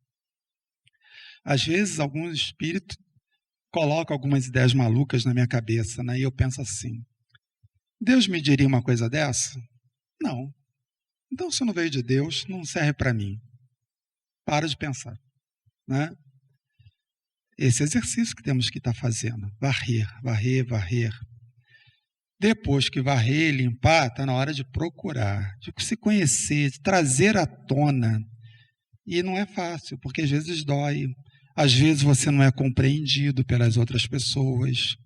Às vezes algum espírito coloca algumas ideias malucas na minha cabeça, né? E eu penso assim, Deus me diria uma coisa dessa? Não. Então se não veio de Deus, não serve para mim. Para de pensar, né? Esse exercício que temos que estar fazendo. Varrer, varrer, varrer. Depois que varrer e limpar, está na hora de procurar, de se conhecer, de trazer à tona. E não é fácil, porque às vezes dói. Às vezes você não é compreendido pelas outras pessoas,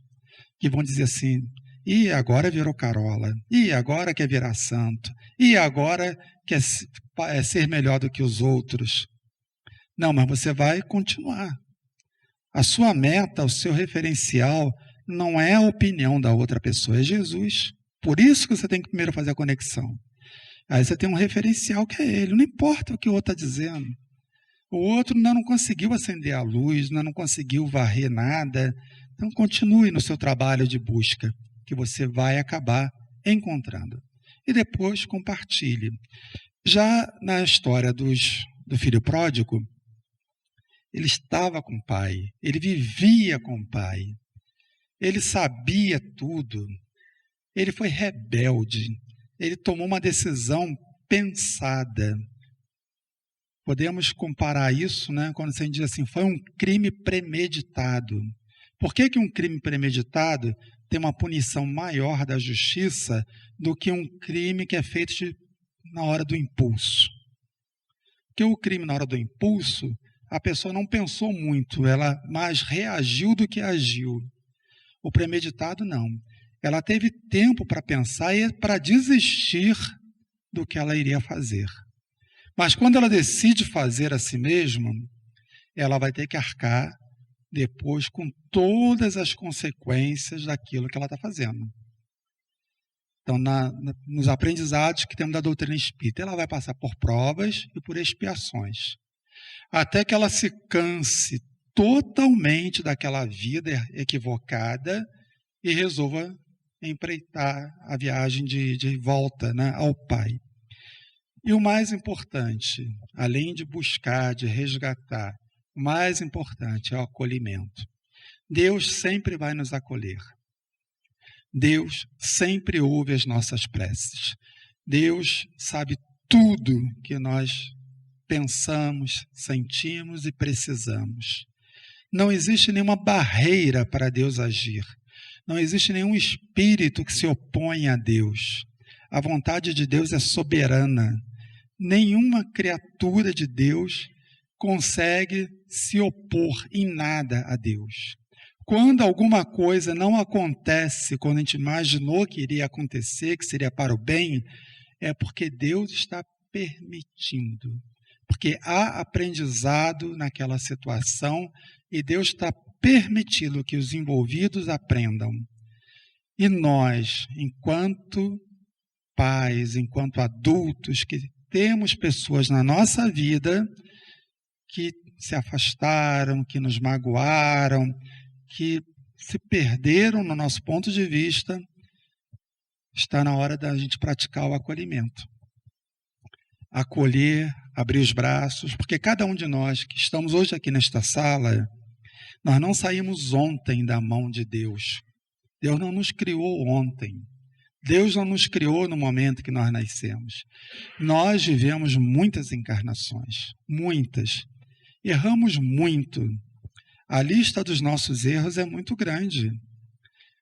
que vão dizer assim, e agora virou carola, e agora quer virar santo, e agora quer ser melhor do que os outros. Não, mas você vai continuar. A sua meta, o seu referencial, não é a opinião da outra pessoa, é Jesus. Por isso que você tem que primeiro fazer a conexão. Aí você tem um referencial que é ele, não importa o que o outro está dizendo. O outro ainda não conseguiu acender a luz, ainda não conseguiu varrer nada. Então continue no seu trabalho de busca, que você vai acabar encontrando. E depois compartilhe. Já na história do filho pródigo, ele estava com o pai, ele vivia com o pai, ele sabia tudo, ele foi rebelde, ele tomou uma decisão pensada. Podemos comparar isso, né, quando você diz assim, foi um crime premeditado. Por que um crime premeditado tem uma punição maior da justiça do que um crime que é feito na hora do impulso? Porque o crime na hora do impulso, a pessoa não pensou muito, ela mais reagiu do que agiu. O premeditado, não. Ela teve tempo para pensar e para desistir do que ela iria fazer. Mas quando ela decide fazer a si mesma, ela vai ter que arcar depois com todas as consequências daquilo que ela está fazendo. Então, nos aprendizados que temos da doutrina espírita, ela vai passar por provas e por expiações. Até que ela se canse totalmente daquela vida equivocada e resolva empreitar a viagem de volta, né, ao Pai. E o mais importante, além de buscar, de resgatar, o mais importante é o acolhimento. Deus sempre vai nos acolher. Deus sempre ouve as nossas preces. Deus sabe tudo que nós pensamos, sentimos e precisamos. Não existe nenhuma barreira para Deus agir. Não existe nenhum espírito que se oponha a Deus. A vontade de Deus é soberana. Nenhuma criatura de Deus consegue se opor em nada a Deus. Quando alguma coisa não acontece, quando a gente imaginou que iria acontecer, que seria para o bem, é porque Deus está permitindo. Porque há aprendizado naquela situação e Deus está permitindo que os envolvidos aprendam. E nós, enquanto pais, enquanto adultos, que temos pessoas na nossa vida que se afastaram, que nos magoaram, que se perderam no nosso ponto de vista, está na hora da gente praticar o acolhimento. Acolher, abrir os braços, porque cada um de nós que estamos hoje aqui nesta sala, nós não saímos ontem da mão de Deus. Deus não nos criou ontem. Deus não nos criou no momento que nós nascemos. Nós vivemos muitas encarnações, muitas. Erramos muito. A lista dos nossos erros é muito grande.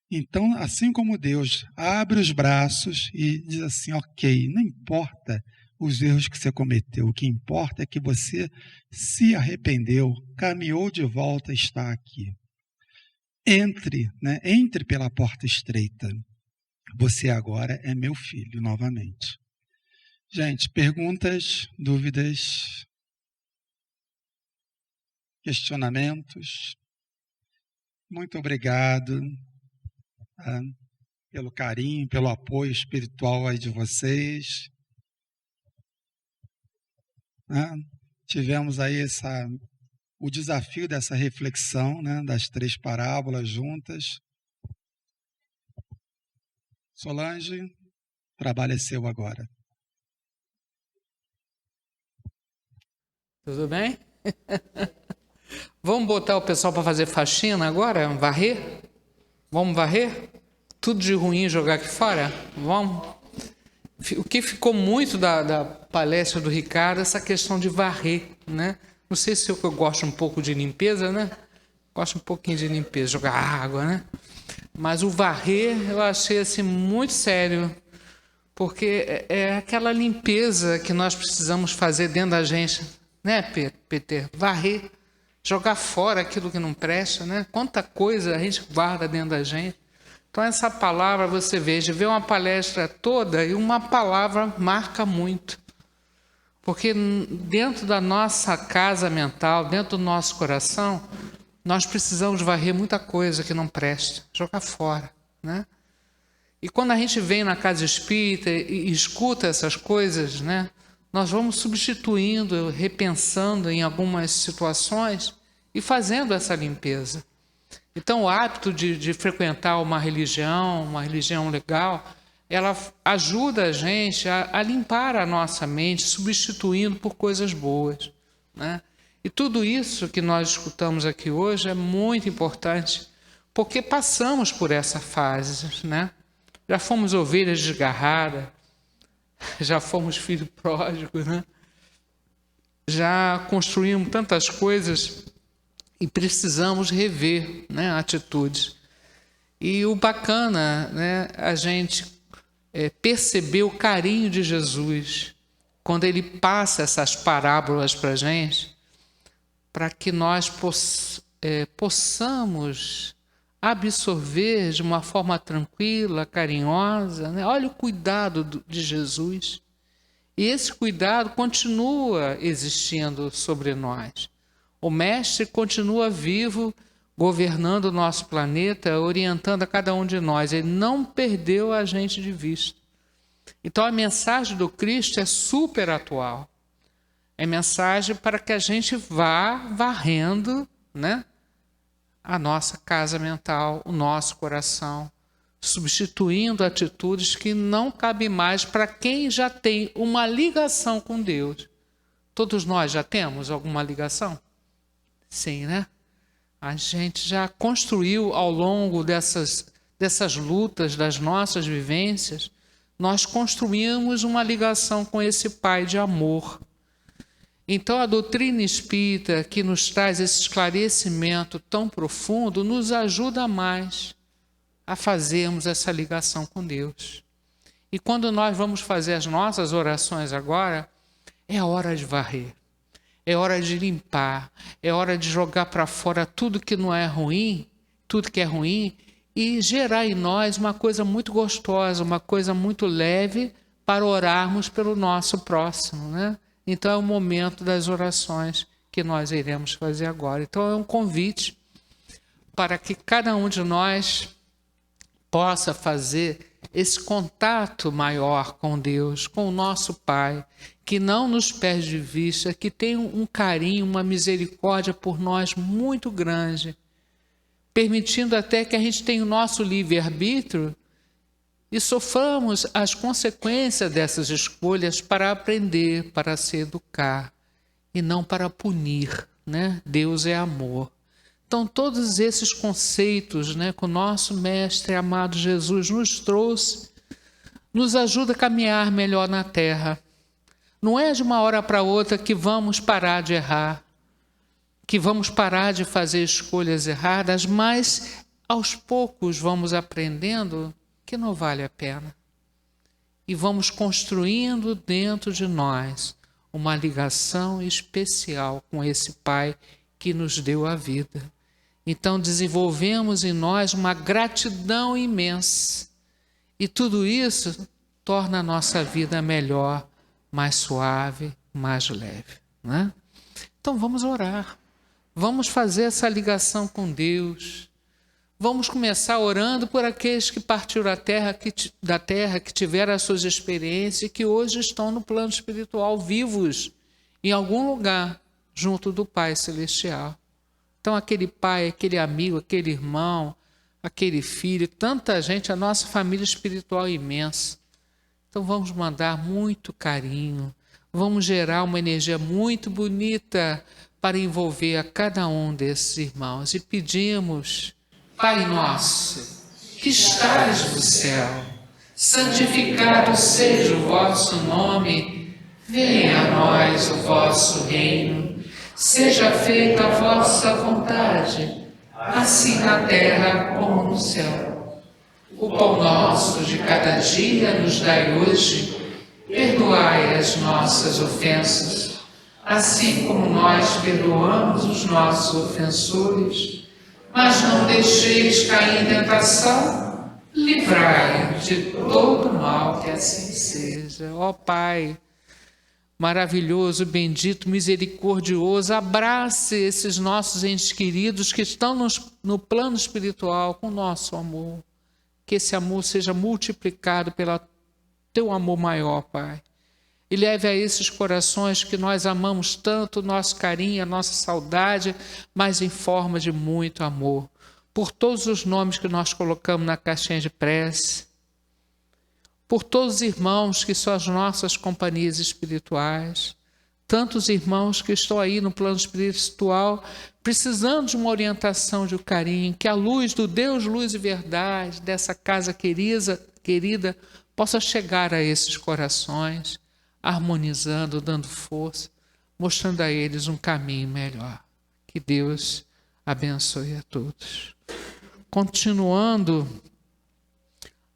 Então, assim como Deus abre os braços e diz assim, ok, não importa os erros que você cometeu, o que importa é que você se arrependeu, caminhou de volta e está aqui. Entre pela porta estreita. Você agora é meu filho, novamente. Gente, perguntas, dúvidas, questionamentos? Muito obrigado pelo carinho, pelo apoio espiritual aí de vocês. tivemos aí o desafio dessa reflexão, né, das 3 parábolas juntas. Solange, o trabalho é seu agora. Tudo bem? Vamos botar o pessoal para fazer faxina agora? Varrer? Vamos varrer? Tudo de ruim jogar aqui fora? Vamos? O que ficou muito da palestra do Ricardo, essa questão de varrer, né? Não sei se eu gosto um pouco de limpeza, né? Gosto um pouquinho de limpeza, jogar água, né? Mas o varrer eu achei assim muito sério, porque é aquela limpeza que nós precisamos fazer dentro da gente, né, Peter? Varrer, jogar fora aquilo que não presta, né? Quanta coisa a gente guarda dentro da gente. Então essa palavra, você veja, vê uma palestra toda e uma palavra marca muito. Porque dentro da nossa casa mental, dentro do nosso coração, nós precisamos varrer muita coisa que não presta, jogar fora, né? E quando a gente vem na casa espírita e escuta essas coisas, né, nós vamos substituindo, repensando em algumas situações e fazendo essa limpeza. Então o hábito de frequentar uma religião legal, ela ajuda a gente a limpar a nossa mente, substituindo por coisas boas, né? E tudo isso que nós escutamos aqui hoje é muito importante, porque passamos por essa fase, né? Já fomos ovelhas desgarradas, já fomos filho pródigo, né? Já construímos tantas coisas e precisamos rever, né, atitudes. E o bacana, né, a gente perceber o carinho de Jesus quando ele passa essas parábolas para a gente, para que nós possamos absorver de uma forma tranquila, carinhosa, né? Olha o cuidado de Jesus. E esse cuidado continua existindo sobre nós. O Mestre continua vivo, governando o nosso planeta, orientando a cada um de nós. Ele não perdeu a gente de vista. Então a mensagem do Cristo é super atual. É mensagem para que a gente vá varrendo, né, a nossa casa mental, o nosso coração, substituindo atitudes que não cabem mais para quem já tem uma ligação com Deus. Todos nós já temos alguma ligação? Sim, né? A gente já construiu ao longo dessas lutas, das nossas vivências, nós construímos uma ligação com esse Pai de amor. Então a doutrina espírita que nos traz esse esclarecimento tão profundo nos ajuda mais a fazermos essa ligação com Deus. E quando nós vamos fazer as nossas orações agora, é hora de varrer, é hora de limpar, é hora de jogar para fora tudo que não é ruim, tudo que é ruim, e gerar em nós uma coisa muito gostosa, uma coisa muito leve para orarmos pelo nosso próximo, né? Então é o momento das orações que nós iremos fazer agora. Então é um convite para que cada um de nós possa fazer esse contato maior com Deus, com o nosso Pai, que não nos perde de vista, que tem um carinho, uma misericórdia por nós muito grande, permitindo até que a gente tenha o nosso livre-arbítrio e soframos as consequências dessas escolhas para aprender, para se educar, e não para punir, né? Deus é amor. Então, todos esses conceitos, né, que o nosso Mestre amado Jesus nos trouxe, nos ajuda a caminhar melhor na Terra. Não é de uma hora para outra que vamos parar de errar, que vamos parar de fazer escolhas erradas, mas aos poucos vamos aprendendo que não vale a pena. E vamos construindo dentro de nós uma ligação especial com esse Pai que nos deu a vida. Então desenvolvemos em nós uma gratidão imensa. E tudo isso torna a nossa vida melhor, mais suave, mais leve, né? Então vamos orar. Vamos fazer essa ligação com Deus. Vamos começar orando por aqueles que partiram da terra, que tiveram as suas experiências e que hoje estão no plano espiritual, vivos, em algum lugar. junto do Pai Celestial. Então, aquele pai, aquele amigo, aquele irmão, aquele filho, tanta gente, a nossa família espiritual é imensa. Então, vamos mandar muito carinho, vamos gerar uma energia muito bonita para envolver a cada um desses irmãos. E pedimos, Pai nosso, que estás no céu, santificado seja o vosso nome, venha a nós o vosso reino, seja feita a vossa vontade, assim na terra como no céu. O pão nosso de cada dia nos dai hoje, perdoai as nossas ofensas, assim como nós perdoamos os nossos ofensores, mas não deixeis cair em tentação, livrai-nos de todo mal, que assim seja. Ó Pai maravilhoso, bendito, misericordioso, abrace esses nossos entes queridos que estão no plano espiritual com o nosso amor. Que esse amor seja multiplicado pelo teu amor maior, Pai. E leve a esses corações que nós amamos tanto, o nosso carinho, a nossa saudade, mas em forma de muito amor. Por todos os nomes que nós colocamos na caixinha de prece, por todos os irmãos que são as nossas companhias espirituais, tantos irmãos que estão aí no plano espiritual, precisando de uma orientação, de um carinho, que a luz do Deus, luz e verdade, dessa casa querida, possa chegar a esses corações, harmonizando, dando força, mostrando a eles um caminho melhor. Que Deus abençoe a todos. Continuando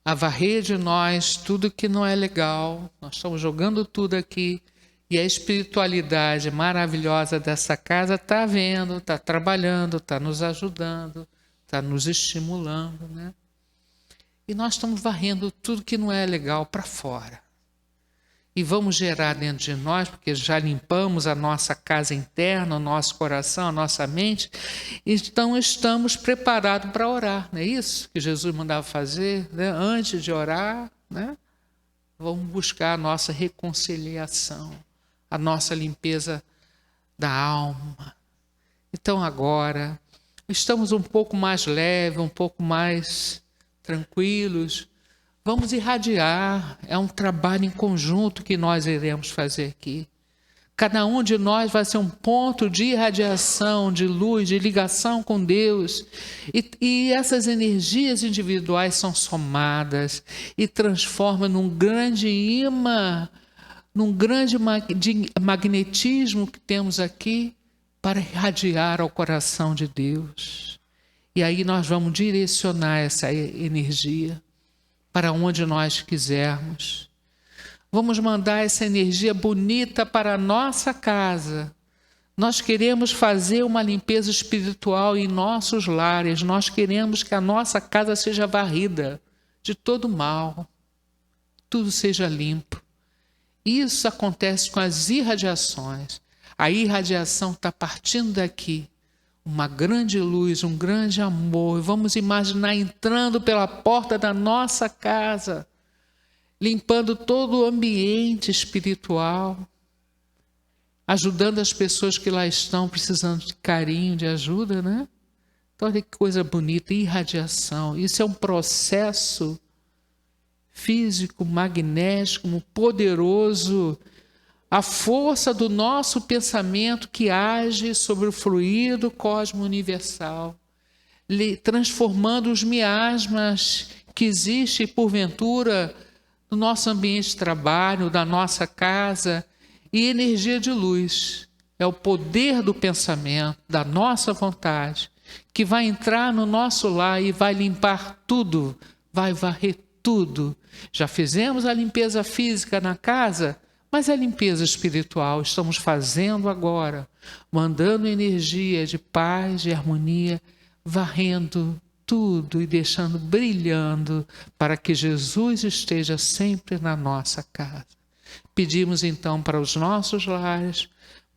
a varrer de nós tudo que não é legal, nós estamos jogando tudo aqui, e a espiritualidade maravilhosa dessa casa está vendo, está trabalhando, está nos ajudando, está nos estimulando, né? E nós estamos varrendo tudo que não é legal para fora. E vamos gerar dentro de nós, porque já limpamos a nossa casa interna, o nosso coração, a nossa mente, então estamos preparados para orar, não é isso que Jesus mandava fazer, né? Antes de orar, né? Vamos buscar a nossa reconciliação, a nossa limpeza da alma. Então agora, estamos um pouco mais leves, um pouco mais tranquilos, vamos irradiar, é um trabalho em conjunto que nós iremos fazer aqui. Cada um de nós vai ser um ponto de irradiação, de luz, de ligação com Deus. E essas energias individuais são somadas e transformam num grande imã, num grande magnetismo que temos aqui para irradiar ao coração de Deus. E aí nós vamos direcionar essa energia para onde nós quisermos. Vamos mandar essa energia bonita para a nossa casa. Nós queremos fazer uma limpeza espiritual em nossos lares. Nós queremos que a nossa casa seja varrida de todo mal. Tudo seja limpo. Isso acontece com as irradiações. A irradiação está partindo daqui. Uma grande luz, um grande amor. Vamos imaginar entrando pela porta da nossa casa, limpando todo o ambiente espiritual, ajudando as pessoas que lá estão precisando de carinho, de ajuda, né? Então, olha que coisa bonita, irradiação. Isso é um processo físico, magnético, poderoso, a força do nosso pensamento que age sobre o fluido cosmo universal, transformando os miasmas que existem, porventura, no nosso ambiente de trabalho, da nossa casa, e energia de luz. É o poder do pensamento, da nossa vontade, que vai entrar no nosso lar e vai limpar tudo, vai varrer tudo. Já fizemos a limpeza física na casa, mas a limpeza espiritual estamos fazendo agora, mandando energia de paz, de harmonia, varrendo tudo e deixando brilhando para que Jesus esteja sempre na nossa casa. Pedimos então para os nossos lares,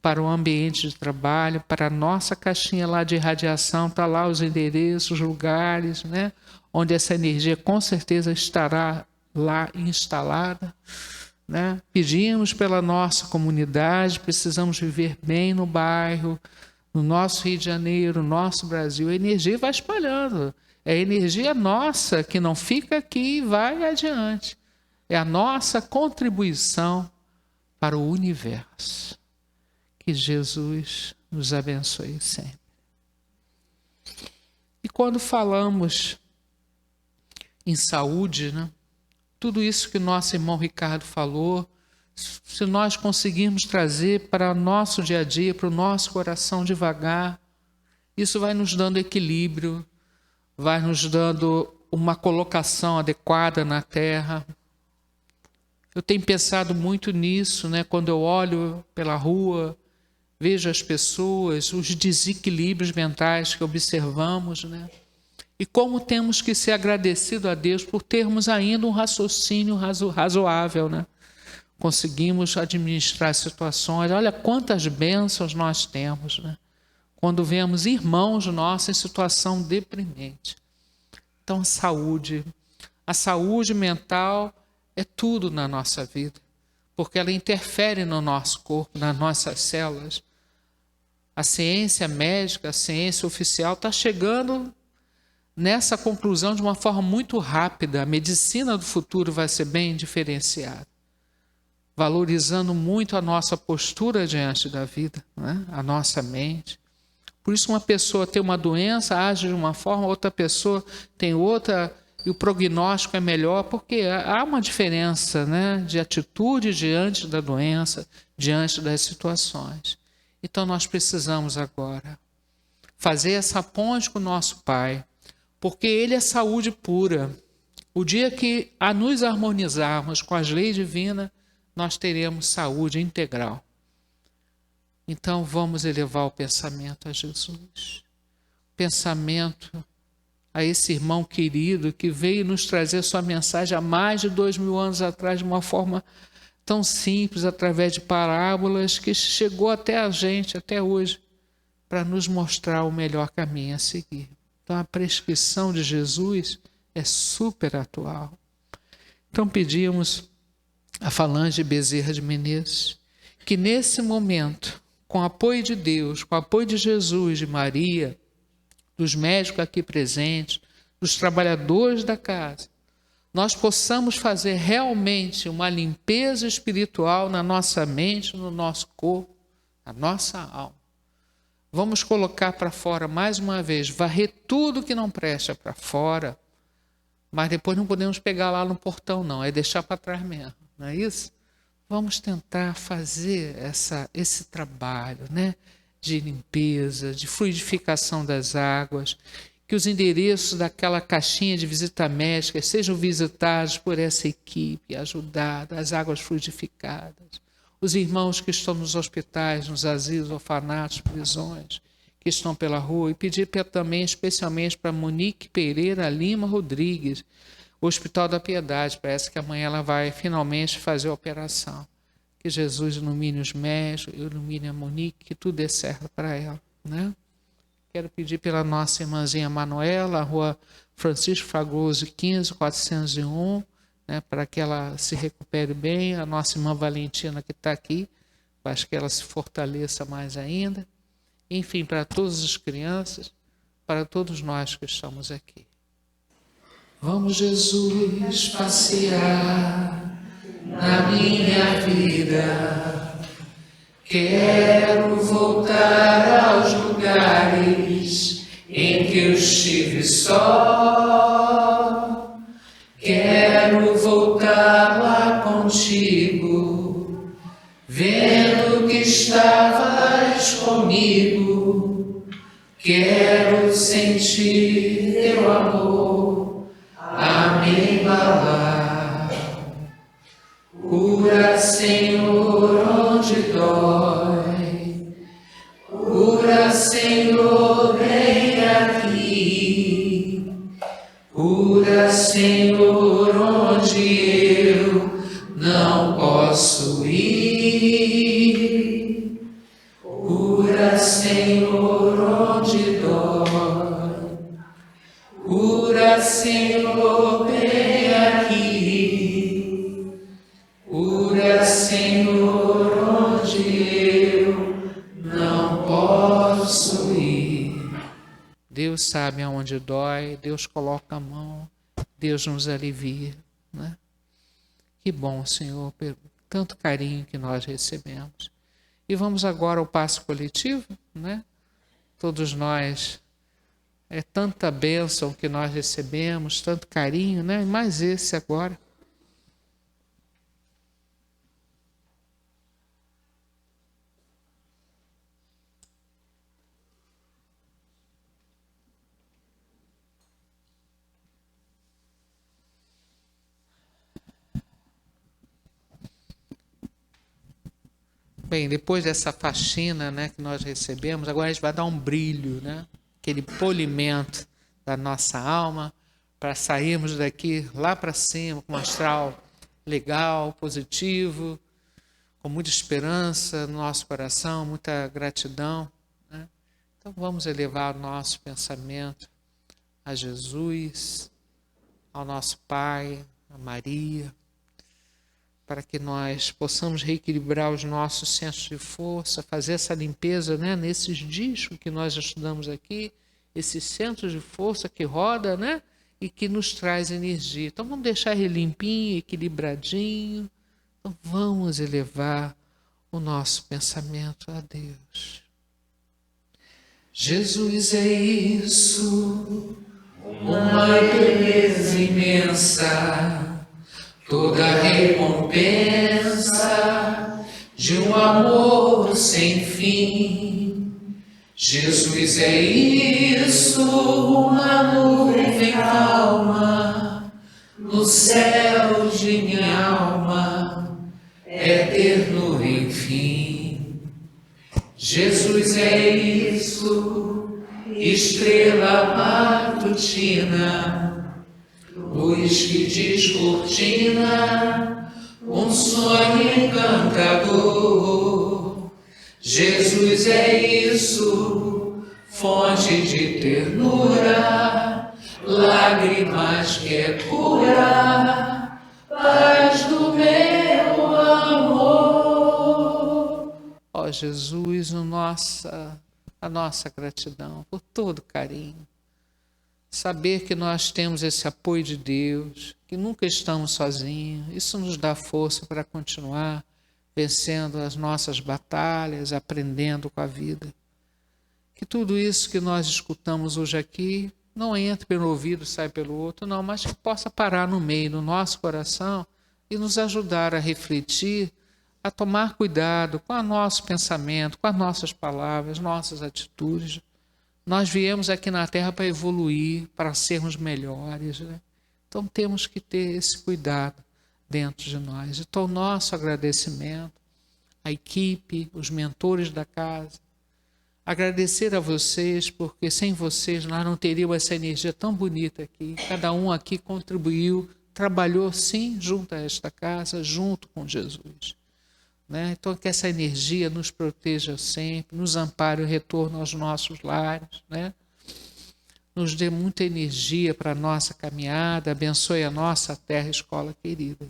para o ambiente de trabalho, para a nossa caixinha lá de radiação, está lá os endereços, os lugares, né, onde essa energia com certeza estará lá instalada. né? Pedimos pela nossa comunidade, precisamos viver bem no bairro, no nosso Rio de Janeiro, no nosso Brasil. A energia vai espalhando. É a energia nossa que não fica aqui e vai adiante. É a nossa contribuição para o universo. Que Jesus nos abençoe sempre. E quando falamos em saúde, né? Tudo isso que nosso irmão Ricardo falou, se nós conseguirmos trazer para o nosso dia a dia, para o nosso coração devagar, isso vai nos dando equilíbrio, vai nos dando uma colocação adequada na terra. Eu tenho pensado muito nisso, né? Quando eu olho pela rua, vejo as pessoas, os desequilíbrios mentais que observamos, né? E como temos que ser agradecidos a Deus por termos ainda um raciocínio razoável, né? Conseguimos administrar situações. Olha quantas bênçãos nós temos, né? Quando vemos irmãos nossos em situação deprimente. Então, a saúde mental é tudo na nossa vida, porque ela interfere no nosso corpo, nas nossas células. A ciência médica, a ciência oficial está chegando nessa conclusão de uma forma muito rápida. A medicina do futuro vai ser bem diferenciada, valorizando muito a nossa postura diante da vida, né? A nossa mente. Por isso uma pessoa tem uma doença, age de uma forma, outra pessoa tem outra, e o prognóstico é melhor, porque há uma diferença, né, de atitude diante da doença, diante das situações. Então nós precisamos agora fazer essa ponte com o nosso Pai, porque Ele é saúde pura. O dia que nos harmonizarmos com as leis divinas, nós teremos saúde integral. Então vamos elevar o pensamento a Jesus. Pensamento a esse irmão querido que veio nos trazer sua mensagem há mais de 2000 anos atrás, de uma forma tão simples, através de parábolas, que chegou até a gente, até hoje, para nos mostrar o melhor caminho a seguir. Então a prescrição de Jesus é super atual. Então pedimos a Falange Bezerra de Menezes que nesse momento, com o apoio de Deus, com o apoio de Jesus, de Maria, dos médicos aqui presentes, dos trabalhadores da casa, nós possamos fazer realmente uma limpeza espiritual na nossa mente, no nosso corpo, na nossa alma. Vamos colocar para fora mais uma vez, varrer tudo que não presta para fora, mas depois não podemos pegar lá no portão não, é deixar para trás mesmo, não é isso? Vamos tentar fazer esse trabalho, né, de limpeza, de fluidificação das águas, que os endereços daquela caixinha de visita médica sejam visitados por essa equipe, ajudados, as águas fluidificadas. Os irmãos que estão nos hospitais, nos asilos, orfanatos, prisões, que estão pela rua, e pedir também especialmente para Monique Pereira Lima Rodrigues, o Hospital da Piedade. Parece que amanhã ela vai finalmente fazer a operação. Que Jesus ilumine os médicos, ilumine a Monique, que tudo dê certo para ela, né? Quero pedir pela nossa irmãzinha Manuela, Rua Francisco Fragoso 15, 401, né, para que ela se recupere bem. A nossa irmã Valentina que está aqui, acho que ela se fortaleça mais ainda. Enfim, para todas as crianças, para todos nós que estamos aqui. Vamos, Jesus, passear na minha vida. Quero voltar aos lugares em que eu estive só. Quero voltar lá contigo, vendo que estavas comigo. Quero sentir teu amor a me embalar. Cura, Senhor, onde dói. Cura, Senhor, vem aqui. Cura, Senhor, onde eu não posso ir. Cura, Senhor, onde dói. Cura, Senhor, vem aqui. Cura, sabe aonde dói, Deus coloca a mão, Deus nos alivia, né? Que bom, Senhor, tanto carinho que nós recebemos. E vamos agora ao passe coletivo, né? Todos nós, é tanta bênção que nós recebemos, tanto carinho, né? E mais esse agora. Bem, depois dessa faxina, né, que nós recebemos, agora a gente vai dar um brilho, né, aquele polimento da nossa alma, para sairmos daqui lá para cima, com um astral legal, positivo, com muita esperança no nosso coração, muita gratidão, né? Então vamos elevar o nosso pensamento a Jesus, ao nosso Pai, a Maria, para que nós possamos reequilibrar os nossos centros de força, fazer essa limpeza, né, nesses discos que nós estudamos aqui, esses centros de força que roda, né, e que nos traz energia. Então vamos deixar ele limpinho, equilibradinho. Então vamos elevar o nosso pensamento a Deus. Jesus é isso, uma beleza imensa, toda a recompensa de um amor sem fim. Jesus é isso, uma nuvem calma no céu de minha alma, eterno enfim. Jesus é isso, estrela matutina, luz que descortina um sonho encantador. Jesus é isso, fonte de ternura, lágrimas que é cura, paz do meu amor. Ó Jesus, a nossa gratidão por todo carinho. Saber que nós temos esse apoio de Deus, que nunca estamos sozinhos, isso nos dá força para continuar vencendo as nossas batalhas, aprendendo com a vida. Que tudo isso que nós escutamos hoje aqui não entre pelo ouvido, sai pelo outro, não, mas que possa parar no meio do nosso coração e nos ajudar a refletir, a tomar cuidado com o nosso pensamento, com as nossas palavras, nossas atitudes. Nós viemos aqui na Terra para evoluir, para sermos melhores, né? Então temos que ter esse cuidado dentro de nós. Então nosso agradecimento à equipe, os mentores da casa, agradecer a vocês, porque sem vocês nós não teríamos essa energia tão bonita aqui. Cada um aqui contribuiu, trabalhou sim junto a esta casa, junto com Jesus, né? Então que essa energia nos proteja sempre, nos ampare o retorno aos nossos lares, né? Nos dê muita energia para a nossa caminhada, abençoe a nossa terra escola querida.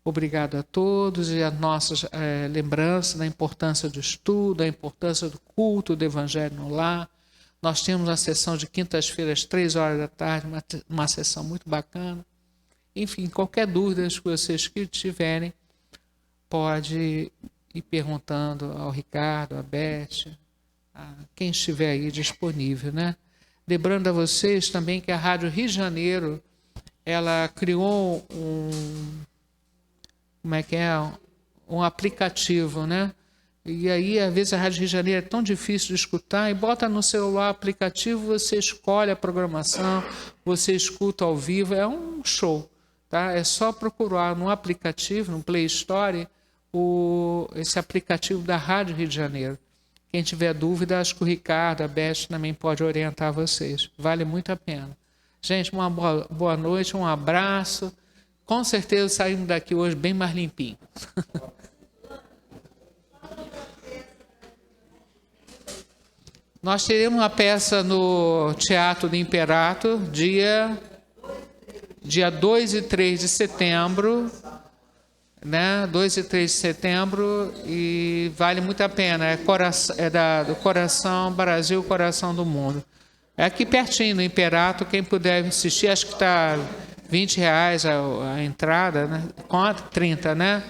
Obrigado a todos e a nossas lembranças da importância do estudo, da importância do culto do Evangelho no lar. Nós temos a sessão de quintas-feiras, 3 horas da tarde, uma sessão muito bacana. Enfim, qualquer dúvida que vocês tiverem, pode ir perguntando ao Ricardo, à Beth, a quem estiver aí disponível, né? Lembrando a vocês também que a Rádio Rio de Janeiro, ela criou um aplicativo, né? E aí, às vezes, a Rádio Rio de Janeiro é tão difícil de escutar, e bota no celular o aplicativo, você escolhe a programação, você escuta ao vivo, é um show, tá? É só procurar no aplicativo, no Play Store, esse aplicativo da Rádio Rio de Janeiro. Quem tiver dúvida, acho que o Ricardo, a Beth também pode orientar vocês. Vale muito a pena. Gente, uma boa noite, um abraço. Com certeza saímos daqui hoje bem mais limpinho. Nós teremos uma peça no Teatro do Imperato, dia 2 e 3 de setembro, né? 2 e 3 de setembro, e vale muito a pena. É do Coração Brasil, Coração do Mundo. É aqui pertinho, no Imperato, quem puder assistir, acho que está R$20 a entrada, né? Quanto? 30, né?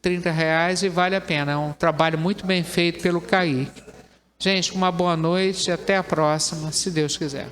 R$30 e vale a pena. É um trabalho muito bem feito pelo Kaique. Gente, uma boa noite e até a próxima, se Deus quiser.